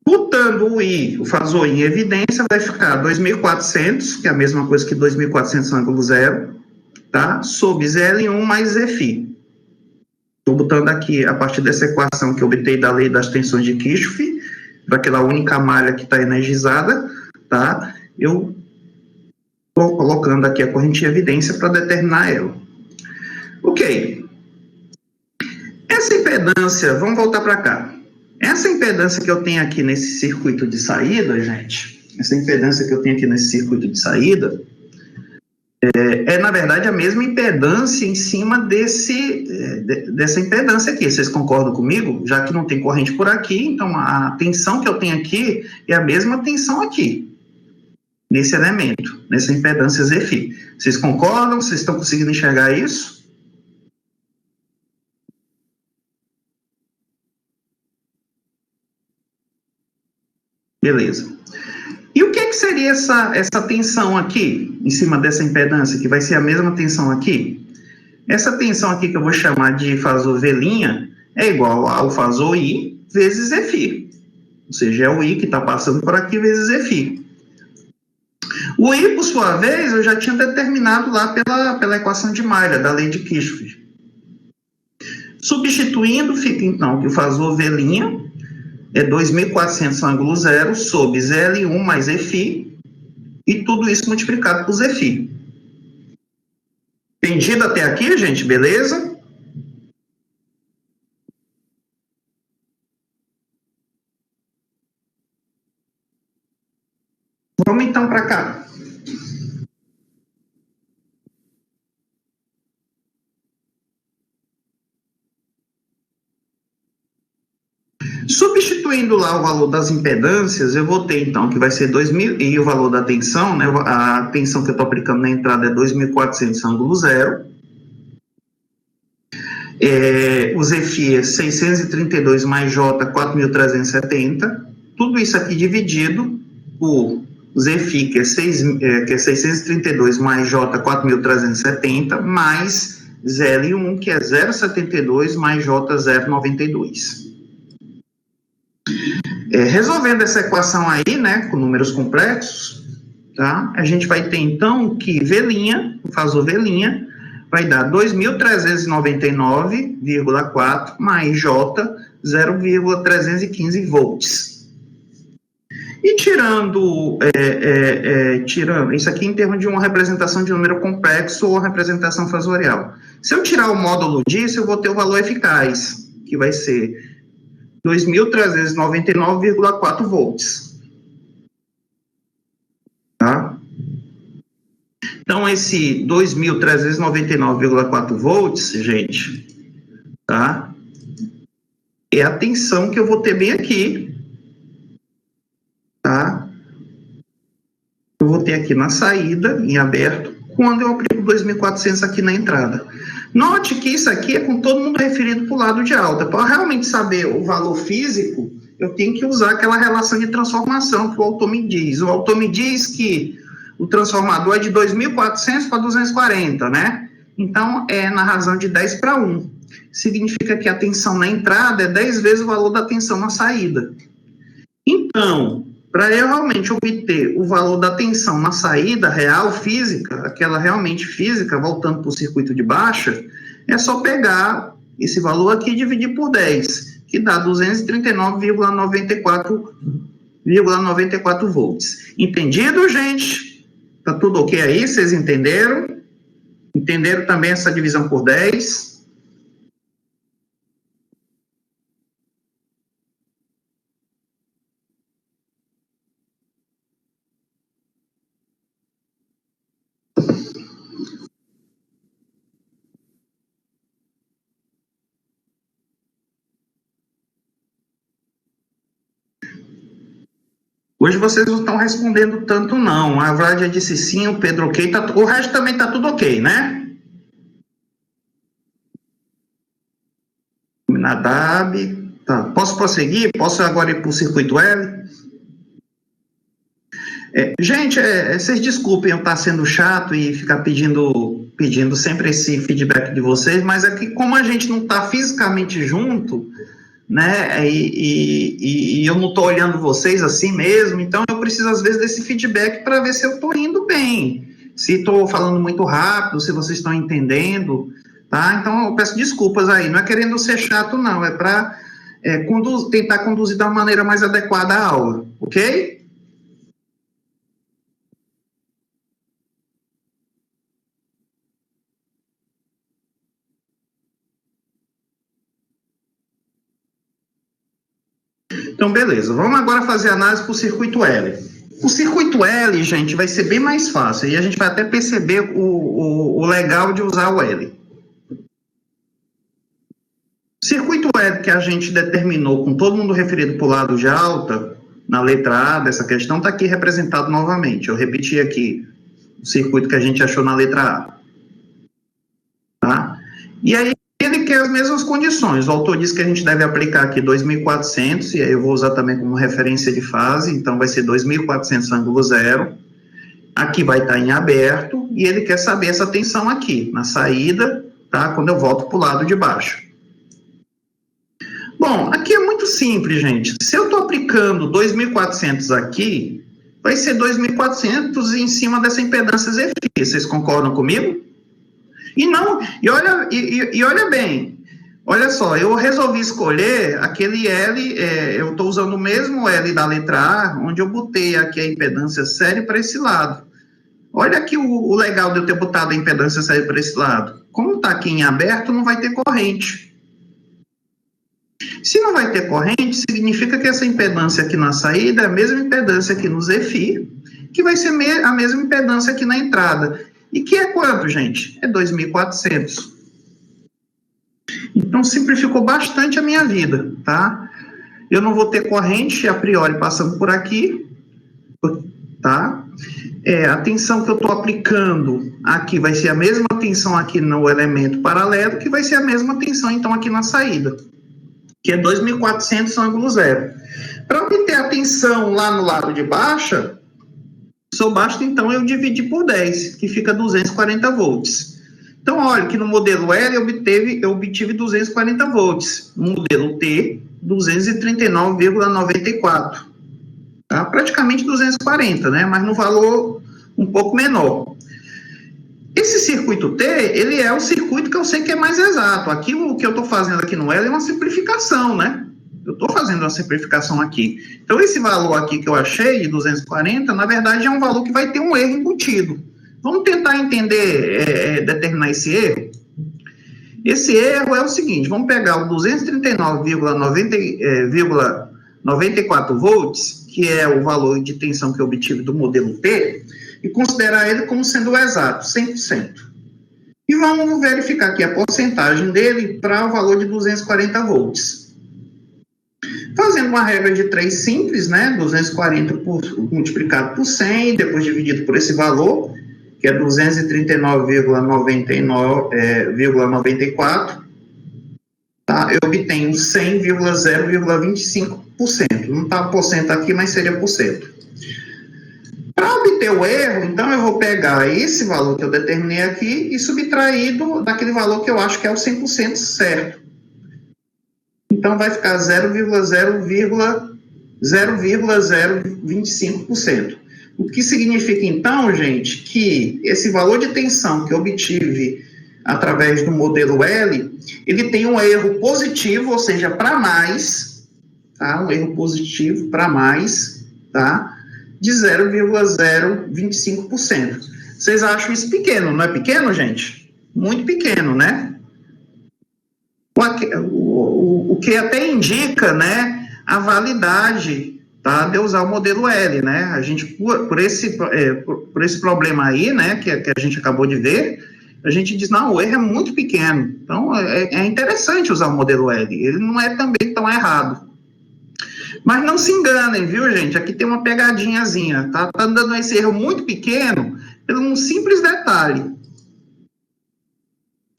Botando o I, o fasor em evidência, vai ficar 2.400, que é a mesma coisa que 2.400 ângulo zero, tá? Sobre ZL1 mais ZFi. Estou botando aqui, a partir dessa equação que eu obtei da lei das tensões de Kirchhoff, para aquela única malha que está energizada, tá? Eu estou colocando aqui a corrente em evidência para determinar ela. Ok. Essa impedância, vamos voltar para cá. Essa impedância que eu tenho aqui nesse circuito de saída, gente, essa impedância que eu tenho aqui nesse circuito de saída, na verdade, a mesma impedância em cima dessa impedância aqui. Vocês concordam comigo? Já que não tem corrente por aqui, então a tensão que eu tenho aqui é a mesma tensão aqui, nesse elemento, nessa impedância ZFi. Vocês concordam? Vocês estão conseguindo enxergar isso? Beleza. E o que seria essa tensão aqui, em cima dessa impedância, que vai ser a mesma tensão aqui? Essa tensão aqui, que eu vou chamar de fasor V', é igual ao fasor I vezes ZFi. Ou seja, é o I que está passando por aqui vezes ZFi. O I, por sua vez, eu já tinha determinado lá pela equação de malha, da lei de Kirchhoff. Substituindo, fica então que o fasor V' é 2.400 ângulo zero sobre ZL1 mais ZFi, e tudo isso multiplicado por ZFi. Entendido até aqui, gente? Beleza? Vamos então para cá. Substituindo lá o valor das impedâncias, eu vou ter então que vai ser 2.000, e o valor da tensão, né, a tensão que eu estou aplicando na entrada é 2.400 ângulo zero. O ZFi é 632 mais J, 4.370. Tudo isso aqui dividido por ZFi, que é 632 mais J, 4.370, mais ZL1, que é 0,72 mais J, 0,92. Resolvendo essa equação aí, né, com números complexos, tá? A gente vai ter, então, que V', o fasor V', vai dar 2.399,4 mais J, 0,315 volts. E tirando isso aqui em termos de uma representação de número complexo ou representação fasorial. Se eu tirar o módulo disso, eu vou ter o valor eficaz, que vai ser 2.399,4 volts. Tá? Então, esse 2.399,4 volts, gente, tá? É a tensão que eu vou ter bem aqui eu vou ter aqui na saída, em aberto, quando eu aplico 2.400 aqui na entrada. Note que isso aqui é com todo mundo referido para o lado de alta. Para realmente saber o valor físico, eu tenho que usar aquela relação de transformação que o autor me diz. O autor me diz que o transformador é de 2.400 para 240, né? Então, é na razão de 10 para 1. Significa que a tensão na entrada é 10 vezes o valor da tensão na saída. Então, para eu realmente obter o valor da tensão na saída real, física, aquela realmente física, voltando para o circuito de baixa, é só pegar esse valor aqui e dividir por 10, que dá 239,94 volts. Entendido, gente? Tá tudo ok aí? Vocês entenderam? Entenderam também essa divisão por 10? Hoje vocês não estão respondendo tanto, não. A Vládia disse sim, o Pedro ok. O resto também está tudo ok, né? Nadab. Tá. Posso prosseguir? Posso agora ir para o circuito L? Gente, vocês desculpem eu estar sendo chato e ficar pedindo sempre esse feedback de vocês, mas é que como a gente não está fisicamente junto, né, e eu não estou olhando vocês assim mesmo, então eu preciso às vezes desse feedback para ver se eu estou indo bem, se estou falando muito rápido, se vocês estão entendendo, tá? Então eu peço desculpas aí, não é querendo ser chato não, é para tentar conduzir da maneira mais adequada a aula, ok? Então, beleza. Vamos agora fazer análise para o circuito L. O circuito L, gente, vai ser bem mais fácil. E a gente vai até perceber o legal de usar o L. O circuito L que a gente determinou com todo mundo referido para o lado de alta, na letra A dessa questão, está aqui representado novamente. Eu repeti aqui o circuito que a gente achou na letra A. Tá? E aí, ele quer as mesmas condições. O autor diz que a gente deve aplicar aqui 2.400, e aí eu vou usar também como referência de fase, então vai ser 2.400 ângulo zero. Aqui vai estar em aberto, e ele quer saber essa tensão aqui, na saída, tá? Quando eu volto para o lado de baixo. Bom, aqui é muito simples, gente. Se eu estou aplicando 2.400 aqui, vai ser 2.400 em cima dessa impedância ZFI. Vocês concordam comigo? E olha bem, olha só, eu resolvi escolher aquele L, eu estou usando o mesmo L da letra A, onde eu botei aqui a impedância série para esse lado. Olha aqui o legal de eu ter botado a impedância série para esse lado. Como está aqui em aberto, não vai ter corrente. Se não vai ter corrente, significa que essa impedância aqui na saída é a mesma impedância aqui no ZFI, que vai ser a mesma impedância aqui na entrada. E que é quanto, gente? É 2.400. Então, simplificou bastante a minha vida, tá? Eu não vou ter corrente, a priori, passando por aqui, tá? A tensão que eu estou aplicando aqui vai ser a mesma tensão aqui no elemento paralelo, que vai ser a mesma tensão, então, aqui na saída, que é 2.400 ângulo zero. Para obter a tensão lá no lado de baixa, só basta, então, eu dividir por 10, que fica 240 volts. Então, olha que no modelo L eu obtive 240 volts. No modelo T, 239,94. Tá? Praticamente 240, né? Mas no valor um pouco menor. Esse circuito T, ele é o circuito que eu sei que é mais exato. Aqui, o que eu estou fazendo aqui no L é uma simplificação, né? Eu estou fazendo uma simplificação aqui. Então, esse valor aqui que eu achei, de 240, na verdade, é um valor que vai ter um erro embutido. Vamos tentar entender, determinar esse erro? Esse erro é o seguinte, vamos pegar o 239,94 volts, que é o valor de tensão que eu obtive do modelo T, e considerar ele como sendo exato, 100%. E vamos verificar aqui a porcentagem dele para o valor de 240 volts. Fazendo tendo uma regra de 3 simples, né, 240 multiplicado por 100, depois dividido por esse valor, que é 239,94, tá? Eu obtenho 100,0,25%. Não está por cento aqui, mas seria por cento. Para obter o erro, então eu vou pegar esse valor que eu determinei aqui e subtrair daquele valor que eu acho que é o 100% certo. Então vai ficar 0,025%. O que significa, então, gente, que esse valor de tensão que eu obtive através do modelo L, ele tem um erro positivo, ou seja, para mais, tá? Um erro positivo para mais, tá? De 0,025%. Vocês acham isso pequeno, não é pequeno, gente? Muito pequeno, né? O que até indica, né, a validade, tá, de usar o modelo L, né? A gente, por esse problema aí, né, que a gente acabou de ver, a gente diz, não, o erro é muito pequeno. Então, é interessante usar o modelo L. Ele não é também tão errado. Mas não se enganem, viu, gente? Aqui tem uma pegadinhazinha, tá? Tá dando esse erro muito pequeno por um simples detalhe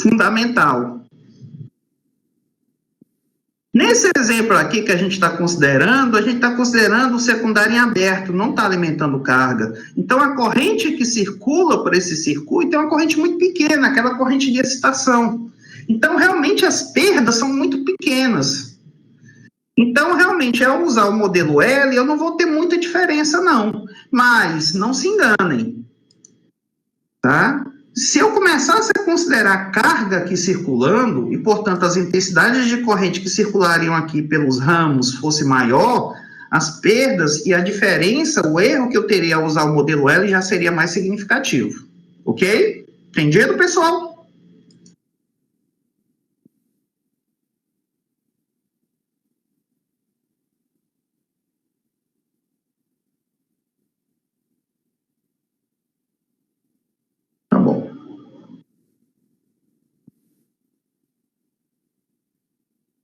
fundamental. Nesse exemplo aqui que a gente está considerando o secundário em aberto, não está alimentando carga. Então, a corrente que circula por esse circuito é uma corrente muito pequena, aquela corrente de excitação. Então, realmente, as perdas são muito pequenas. Então, realmente, ao usar o modelo L, eu não vou ter muita diferença, não. Mas, não se enganem, tá? Se eu começasse a considerar a carga aqui circulando, e, portanto, as intensidades de corrente que circulariam aqui pelos ramos fosse maior, as perdas e a diferença, o erro que eu teria ao usar o modelo L já seria mais significativo. Ok? Entendido, pessoal?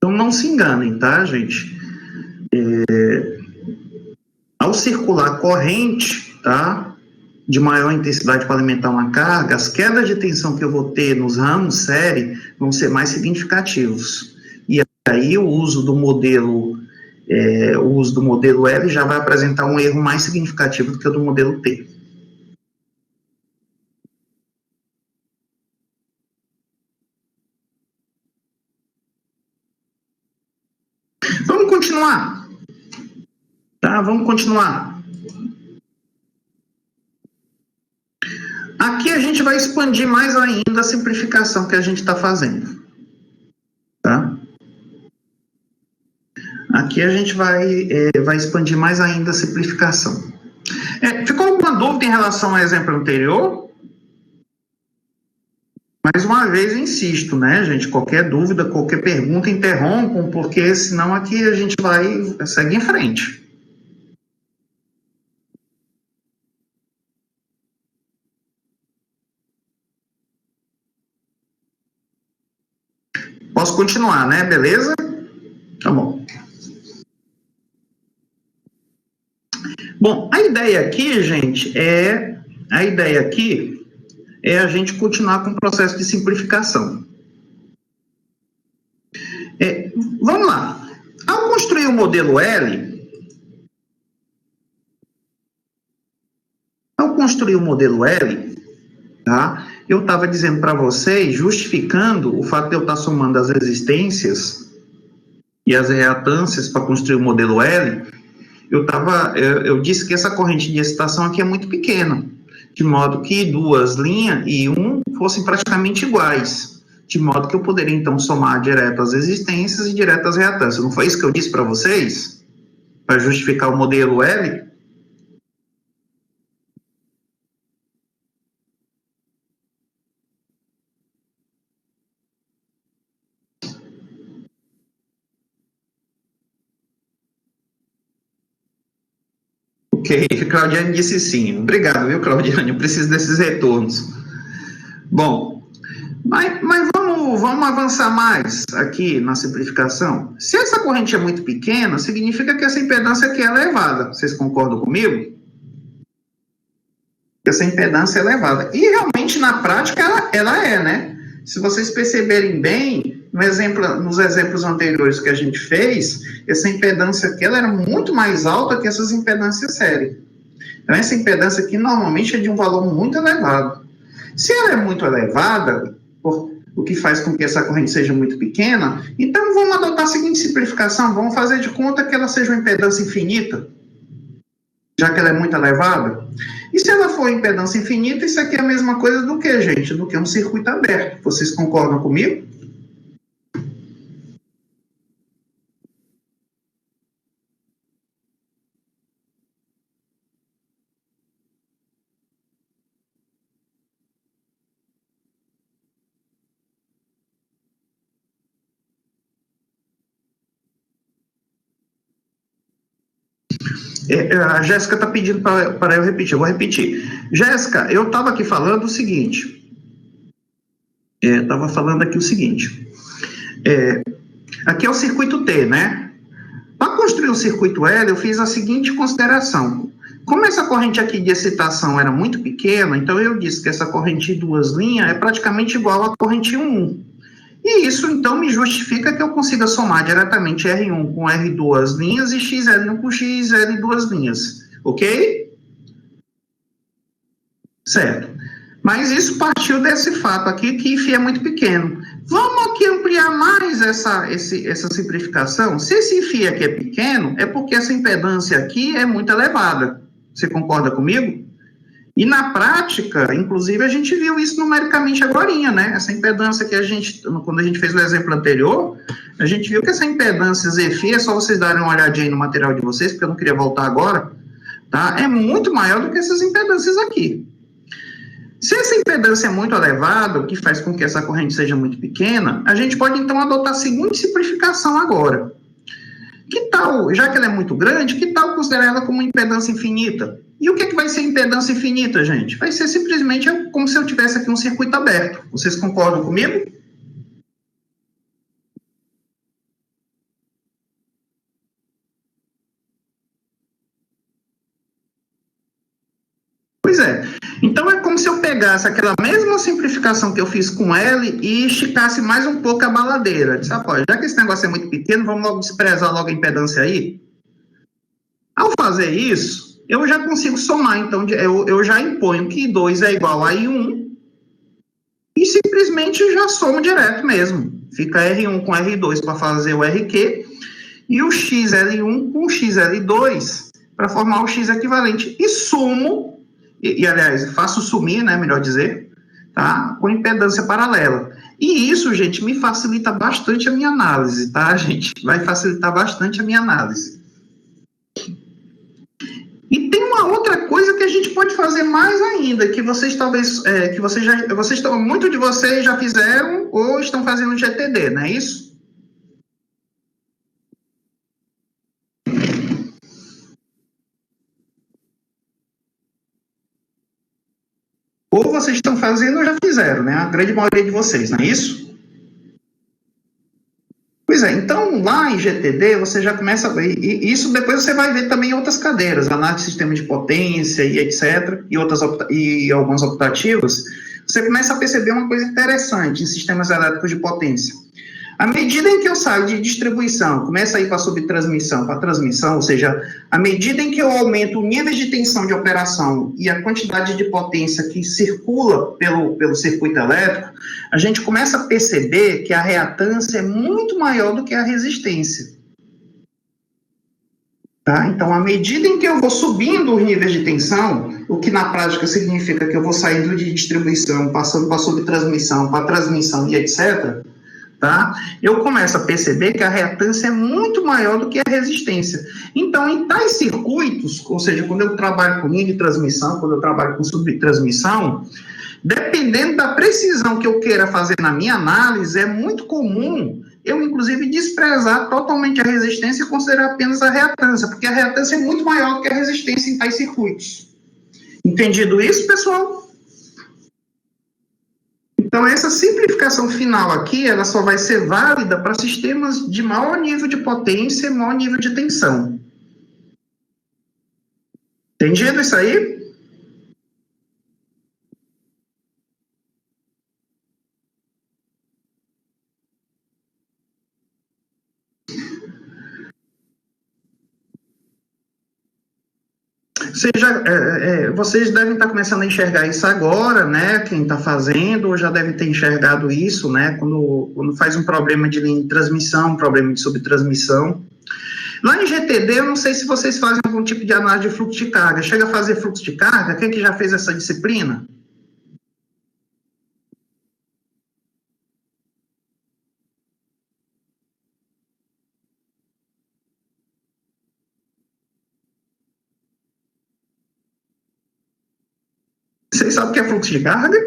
Então, não se enganem, tá, gente? Ao circular corrente, tá, de maior intensidade para alimentar uma carga, as quedas de tensão que eu vou ter nos ramos série vão ser mais significativos. E aí o uso do modelo L já vai apresentar um erro mais significativo do que o do modelo T. Vamos continuar. Tá, vamos continuar. Aqui a gente vai expandir mais ainda a simplificação que a gente está fazendo. Tá? Aqui a gente vai expandir mais ainda a simplificação. Ficou alguma dúvida em relação ao exemplo anterior? Mais uma vez, insisto, né, gente? Qualquer dúvida, qualquer pergunta, interrompam, porque senão aqui a gente vai seguir em frente. Posso continuar, né? Beleza? Tá bom. Bom, a ideia aqui, gente, é a gente continuar com o processo de simplificação. Vamos lá. Ao construir o modelo L, tá, eu estava dizendo para vocês, justificando o fato de eu estar somando as resistências e as reatâncias para construir o modelo L, eu disse que essa corrente de excitação aqui é muito pequena, de modo que duas linhas e fossem praticamente iguais, de modo que eu poderia, então, somar direto as resistências e direto as reatâncias. Não foi isso que eu disse para vocês? Para justificar o modelo L? Ok, Claudiane disse sim. Obrigado, viu, Claudiane? Eu preciso desses retornos. Bom, mas Vamos avançar mais aqui na simplificação. Se essa corrente é muito pequena, significa que essa impedância aqui é elevada. Vocês concordam comigo? Essa impedância é elevada. E realmente, na prática, ela é, né? Se vocês perceberem bem, nos exemplos anteriores que a gente fez, essa impedância aqui ela era muito mais alta que essas impedâncias sérias. Então, essa impedância aqui normalmente é de um valor muito elevado. Se ela é muito elevada, o que faz com que essa corrente seja muito pequena, então vamos adotar a seguinte simplificação, vamos fazer de conta que ela seja uma impedância infinita, já que ela é muito elevada. E se ela for impedância infinita, isso aqui é a mesma coisa do que, gente? Do que um circuito aberto. Vocês concordam comigo? A Jéssica está pedindo para eu repetir, eu vou repetir. Jéssica, eu estava aqui falando o seguinte, aqui é o circuito T, né? Para construir o circuito L, eu fiz a seguinte consideração. Como essa corrente aqui de excitação era muito pequena, então eu disse que essa corrente de duas linhas é praticamente igual à corrente 1. E isso, então, me justifica que eu consiga somar diretamente R1 com R duas linhas e XL1 com XL duas linhas. Ok? Certo. Mas isso partiu desse fato aqui, que φ é muito pequeno. Vamos aqui ampliar mais essa simplificação. Se esse φ aqui é pequeno, é porque essa impedância aqui é muito elevada. Você concorda comigo? E na prática, inclusive, a gente viu isso numericamente agorinha, né? Essa impedância que quando a gente fez o exemplo anterior, a gente viu que essa impedância Zφ, é só vocês darem uma olhadinha aí no material de vocês, porque eu não queria voltar agora, tá? É muito maior do que essas impedâncias aqui. Se essa impedância é muito elevada, o que faz com que essa corrente seja muito pequena, a gente pode, então, adotar a seguinte simplificação agora. Que tal, já que ela é muito grande, que tal considerar ela como uma impedância infinita? E o que vai ser impedância infinita, gente? Vai ser simplesmente como se eu tivesse aqui um circuito aberto. Vocês concordam comigo? Pois é. Então, é como se eu pegasse aquela mesma simplificação que eu fiz com L e esticasse mais um pouco a baladeira. Disse, já que esse negócio é muito pequeno, vamos logo desprezar logo a impedância aí? Ao fazer isso, eu já consigo somar, então, eu já imponho que 2 é igual a I1 e simplesmente já somo direto mesmo. Fica R1 com R2 para fazer o RQ e o XL1 com o XL2 para formar o X equivalente. E sumo, aliás, faço sumir, né, melhor dizer, tá, com impedância paralela. E isso, gente, me facilita bastante a minha análise, tá, gente? Vai facilitar bastante a minha análise. E tem uma outra coisa que a gente pode fazer mais ainda, que vocês talvez, muitos de vocês já fizeram ou estão fazendo GTD, não é isso? Ou vocês estão fazendo ou já fizeram, né? A grande maioria de vocês, não é isso? Pois é, então lá em GTD você já começa a ver, e isso depois você vai ver também em outras cadeiras, análise de sistema de potência e etc, e algumas optativas, você começa a perceber uma coisa interessante em sistemas elétricos de potência. À medida em que eu saio de distribuição, começa a ir para subtransmissão, para transmissão, ou seja, à medida em que eu aumento o nível de tensão de operação e a quantidade de potência que circula pelo circuito elétrico, a gente começa a perceber que a reatância é muito maior do que a resistência. Tá? Então, à medida em que eu vou subindo os níveis de tensão, o que na prática significa que eu vou saindo de distribuição, passando para subtransmissão, para transmissão e etc., tá? Eu começo a perceber que a reatância é muito maior do que a resistência. Então, em tais circuitos, ou seja, quando eu trabalho com linha de transmissão, quando eu trabalho com subtransmissão, dependendo da precisão que eu queira fazer na minha análise, é muito comum eu, inclusive, desprezar totalmente a resistência e considerar apenas a reatância, porque a reatância é muito maior do que a resistência em tais circuitos. Entendido isso, pessoal? Então, essa simplificação final aqui, ela só vai ser válida para sistemas de maior nível de potência e maior nível de tensão. Entendido isso aí? Vocês devem estar começando a enxergar isso agora, né? Quem está fazendo já deve ter enxergado isso, né? Quando faz um problema de linha de transmissão, um problema de subtransmissão. Lá em GTD, eu não sei se vocês fazem algum tipo de análise de fluxo de carga. Chega a fazer fluxo de carga? Quem que já fez essa disciplina? Vocês sabem o que é fluxo de carga?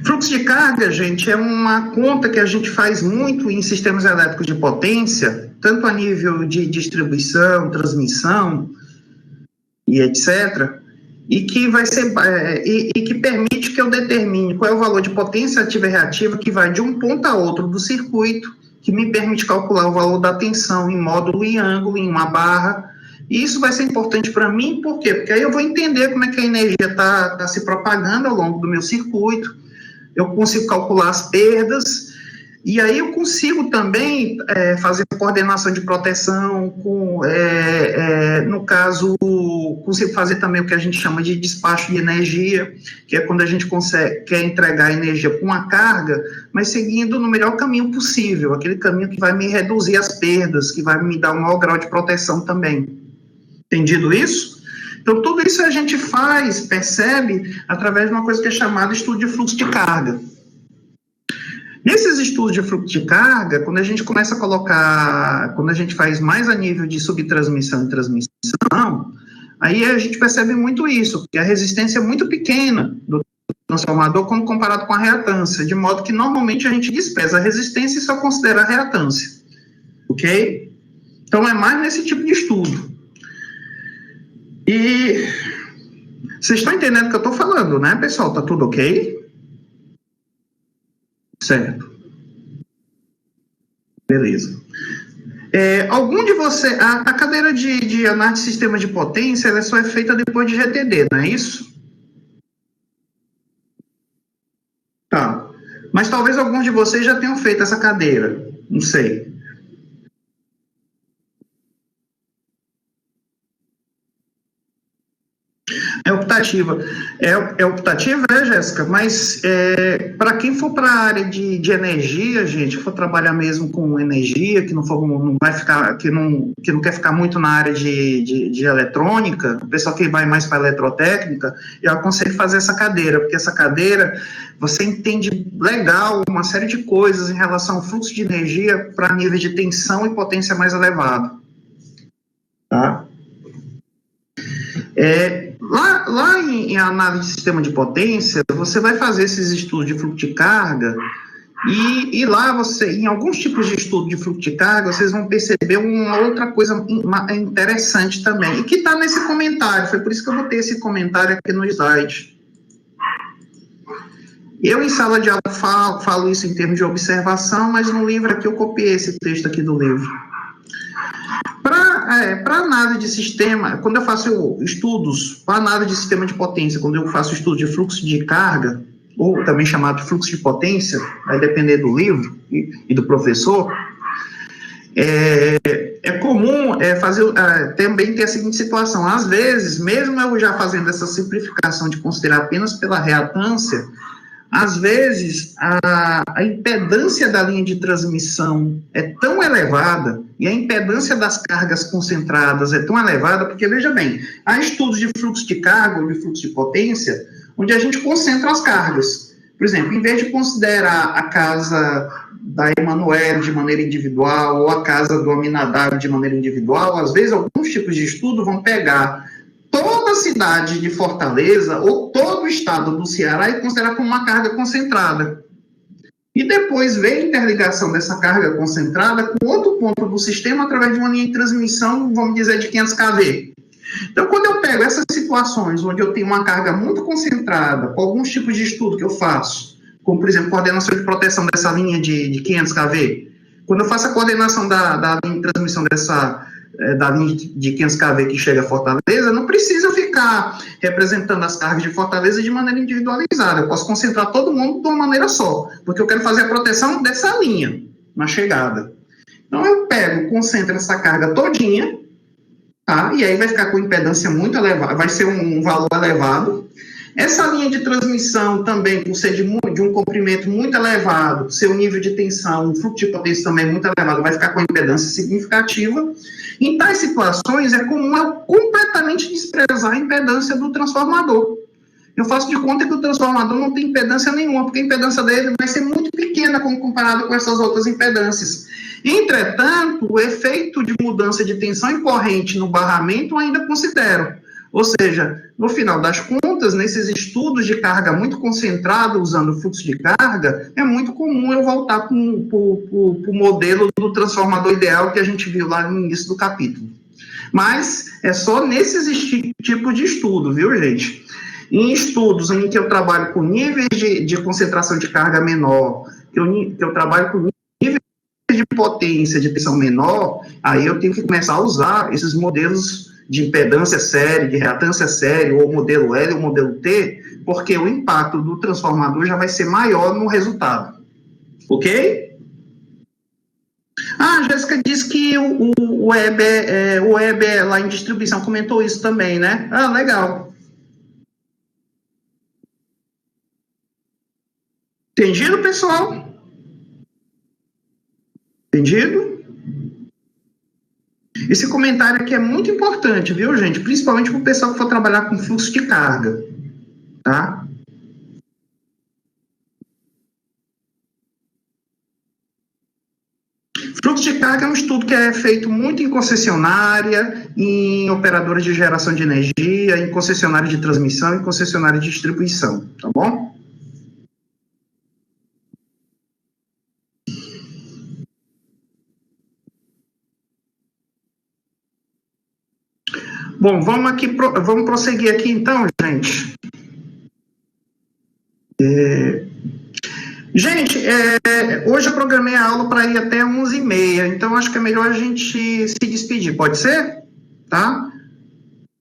Fluxo de carga, gente, é uma conta que a gente faz muito em sistemas elétricos de potência, tanto a nível de distribuição, transmissão e etc., e que vai ser e que permite que eu determine qual é o valor de potência ativa e reativa que vai de um ponto a outro do circuito, que me permite calcular o valor da tensão em módulo e ângulo, em uma barra. E isso vai ser importante para mim, por quê? Porque aí eu vou entender como é que a energia está se propagando ao longo do meu circuito, eu consigo calcular as perdas, e aí eu consigo também fazer coordenação de proteção, no caso, consigo fazer também o que a gente chama de despacho de energia, que é quando a gente quer entregar energia com uma carga, mas seguindo no melhor caminho possível, aquele caminho que vai me reduzir as perdas, que vai me dar um maior grau de proteção também. Entendido isso? Então, tudo isso a gente faz, percebe, através de uma coisa que é chamada estudo de fluxo de carga. Nesses estudos de fluxo de carga, quando a gente começa a colocar, quando a gente faz mais a nível de subtransmissão e transmissão, aí a gente percebe muito isso, porque a resistência é muito pequena do transformador quando comparado com a reatância, de modo que normalmente a gente despreza a resistência e só considera a reatância, ok? Então, é mais nesse tipo de estudo. E vocês estão entendendo o que eu estou falando, né, pessoal? Tá tudo ok? Certo. Beleza. Algum de vocês... A cadeira de análise de sistema de potência, ela só é feita depois de GTD, não é isso? Tá. Mas talvez alguns de vocês já tenham feito essa cadeira. Não sei. É optativa. É optativa, Jéssica? Mas para quem for para a área de energia, gente, for trabalhar mesmo com energia, que não vai ficar, que não quer ficar muito na área de eletrônica, o pessoal que vai mais para eletrotécnica, eu aconselho fazer essa cadeira, porque essa cadeira você entende legal uma série de coisas em relação ao fluxo de energia para nível de tensão e potência mais elevado. Tá? Lá em análise de sistema de potência, você vai fazer esses estudos de fluxo de carga e lá em alguns tipos de estudo de fluxo de carga, vocês vão perceber uma outra coisa interessante também, e que está nesse comentário, foi por isso que eu botei esse comentário aqui no slide. Eu, em sala de aula, falo isso em termos de observação, mas no livro aqui eu copiei esse texto aqui do livro. Para análise de sistema, quando eu faço estudos para análise de sistema de potência, quando eu faço estudo de fluxo de carga, ou também chamado de fluxo de potência, vai depender do livro e do professor, é comum também ter a seguinte situação. Às vezes, mesmo eu já fazendo essa simplificação de considerar apenas pela reatância, às vezes, a impedância da linha de transmissão é tão elevada e a impedância das cargas concentradas é tão elevada, porque, veja bem, há estudos de fluxo de carga ou de fluxo de potência onde a gente concentra as cargas. Por exemplo, em vez de considerar a casa da Emanuele de maneira individual ou a casa do Aminadab de maneira individual, às vezes, alguns tipos de estudo vão pegar toda a cidade de Fortaleza ou todo o estado do Ceará e considerar como uma carga concentrada. E depois ver a interligação dessa carga concentrada com outro ponto do sistema através de uma linha de transmissão, vamos dizer, de 500 kV. Então, quando eu pego essas situações onde eu tenho uma carga muito concentrada, com alguns tipos de estudo que eu faço, como, por exemplo, coordenação de proteção dessa linha de 500 kV, quando eu faço a coordenação da linha de transmissão da linha de 500 kV que chega a Fortaleza, não precisa ficar representando as cargas de Fortaleza de maneira individualizada, eu posso concentrar todo mundo de uma maneira só, porque eu quero fazer a proteção dessa linha, na chegada. Então, eu pego, concentro essa carga todinha, tá? E aí vai ficar com impedância muito elevada, vai ser um valor elevado. Essa linha de transmissão também, por ser de um comprimento muito elevado, seu nível de tensão, o fluxo de potência também muito elevado, vai ficar com impedância significativa. Em tais situações, é comum eu completamente desprezar a impedância do transformador. Eu faço de conta que o transformador não tem impedância nenhuma, porque a impedância dele vai ser muito pequena comparado com essas outras impedâncias. Entretanto, o efeito de mudança de tensão e corrente no barramento eu ainda considero. Ou seja, no final das contas, nesses estudos de carga muito concentrada, usando fluxo de carga, é muito comum eu voltar para o modelo do transformador ideal que a gente viu lá no início do capítulo. Mas é só nesses tipos de estudo, viu, gente? Em estudos em que eu trabalho com níveis de concentração de carga menor, que eu trabalho com níveis de potência, de tensão menor, aí eu tenho que começar a usar esses modelos de impedância série, de reatância série, ou modelo L ou modelo T, porque o impacto do transformador já vai ser maior no resultado. Ok? A Jéssica disse que o Weber lá em distribuição comentou isso também, né? Ah, legal. Entendido, pessoal? Entendido? Esse comentário aqui é muito importante, viu, gente? Principalmente para o pessoal que for trabalhar com fluxo de carga, tá? Fluxo de carga é um estudo que é feito muito em concessionária, em operadoras de geração de energia, em concessionária de transmissão e concessionária de distribuição, tá bom? Bom, vamos prosseguir aqui então, gente. Gente, hoje eu programei a aula para ir até 11h30, então acho que é melhor a gente se despedir, pode ser? Tá?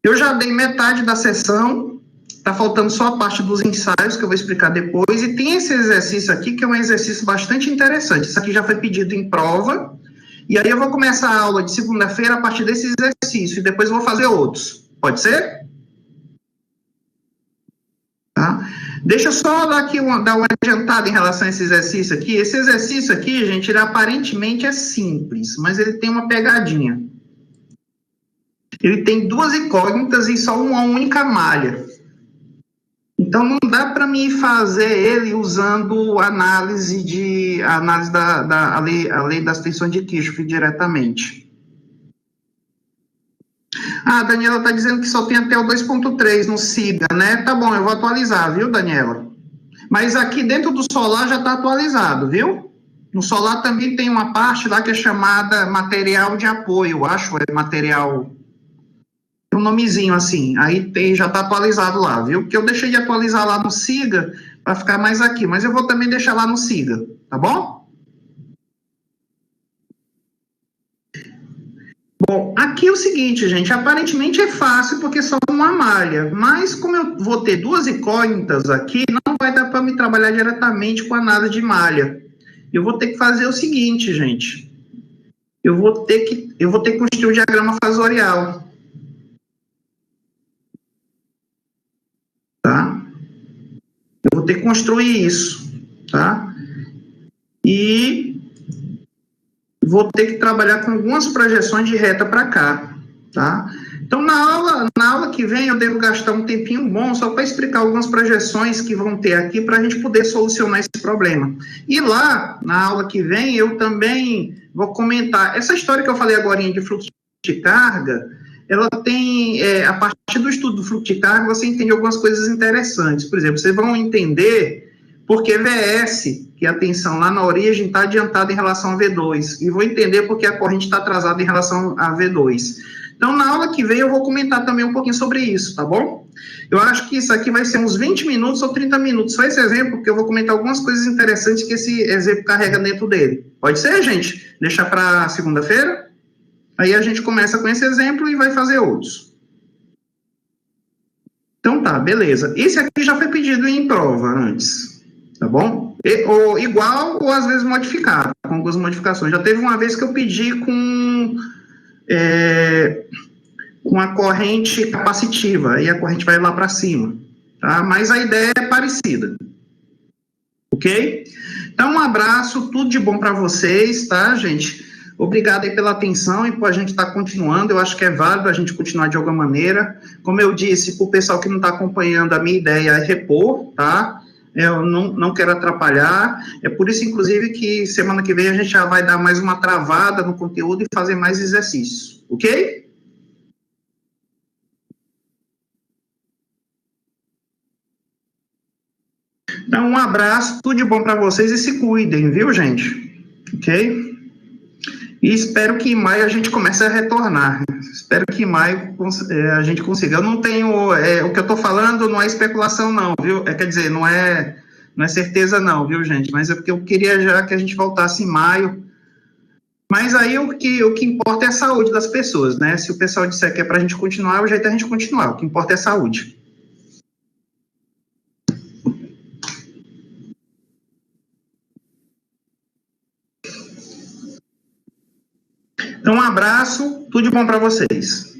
Eu já dei metade da sessão, tá faltando só a parte dos ensaios, que eu vou explicar depois, e tem esse exercício aqui, que é um exercício bastante interessante. Isso aqui já foi pedido em prova, e aí eu vou começar a aula de segunda-feira a partir desse exercício, e depois eu vou fazer outros. Pode ser? Tá? Deixa eu só dar uma adiantada em relação a esse exercício aqui. Esse exercício aqui, gente, ele aparentemente é simples, mas ele tem uma pegadinha. Ele tem duas incógnitas e só uma única malha. Então, não dá para mim fazer ele usando a lei das tensões de Kirchhoff diretamente. A Daniela está dizendo que só tem até o 2.3 no SIGA, né? Tá bom, eu vou atualizar, viu, Daniela? Mas aqui dentro do Solar já está atualizado, viu? No Solar também tem uma parte lá que é chamada material de apoio, acho, é material... um nomezinho assim, aí já está atualizado lá, viu? Porque eu deixei de atualizar lá no SIGA para ficar mais aqui, mas eu vou também deixar lá no SIGA, tá bom? Bom, aqui é o seguinte, gente, aparentemente é fácil porque é só uma malha, mas como eu vou ter duas incógnitas aqui, não vai dar para me trabalhar diretamente com a análise de malha. Eu vou ter que fazer o seguinte, gente, eu vou ter que construir o diagrama fasorial. Tá? Eu vou ter que construir isso, tá? E vou ter que trabalhar com algumas projeções de reta para cá, tá? Então, na aula que vem, eu devo gastar um tempinho bom só para explicar algumas projeções que vão ter aqui para a gente poder solucionar esse problema. E lá, na aula que vem, eu também vou comentar essa história que eu falei agora de fluxo de carga. Ela tem, a partir do estudo do fluxo de carga, você entende algumas coisas interessantes. Por exemplo, vocês vão entender porque VS, que é a tensão lá na origem, está adiantada em relação a V2. E vou entender porque a corrente está atrasada em relação a V2. Então, na aula que vem, eu vou comentar também um pouquinho sobre isso, tá bom? Eu acho que isso aqui vai ser uns 20 minutos ou 30 minutos, só esse exemplo, porque eu vou comentar algumas coisas interessantes que esse exemplo carrega dentro dele. Pode ser, gente? Deixar para segunda-feira? Aí a gente começa com esse exemplo e vai fazer outros. Então tá, beleza. Esse aqui já foi pedido em prova antes, tá bom? Ou igual ou às vezes modificado, com algumas modificações. Já teve uma vez que eu pedi com a corrente capacitiva, e a corrente vai lá para cima, tá? Mas a ideia é parecida, ok? Então, um abraço, tudo de bom para vocês, tá, gente? Obrigado aí pela atenção e por a gente estar continuando, eu acho que é válido a gente continuar de alguma maneira. Como eu disse, para o pessoal que não está acompanhando, a minha ideia é repor, tá? Eu não quero atrapalhar, é por isso, inclusive, que semana que vem a gente já vai dar mais uma travada no conteúdo e fazer mais exercícios, ok? Então, um abraço, tudo de bom para vocês e se cuidem, viu, gente? Ok? E espero que em maio a gente comece a retornar. Espero que em maio a gente consiga. Eu não tenho. O que eu estou falando não é especulação, não, viu? Quer dizer, não é certeza, não, viu, gente? Mas é porque eu queria já que a gente voltasse em maio. Mas aí o que importa é a saúde das pessoas, né? Se o pessoal disser que é para a gente continuar, o jeito é a gente continuar. O que importa é a saúde. Então, um abraço, tudo de bom para vocês.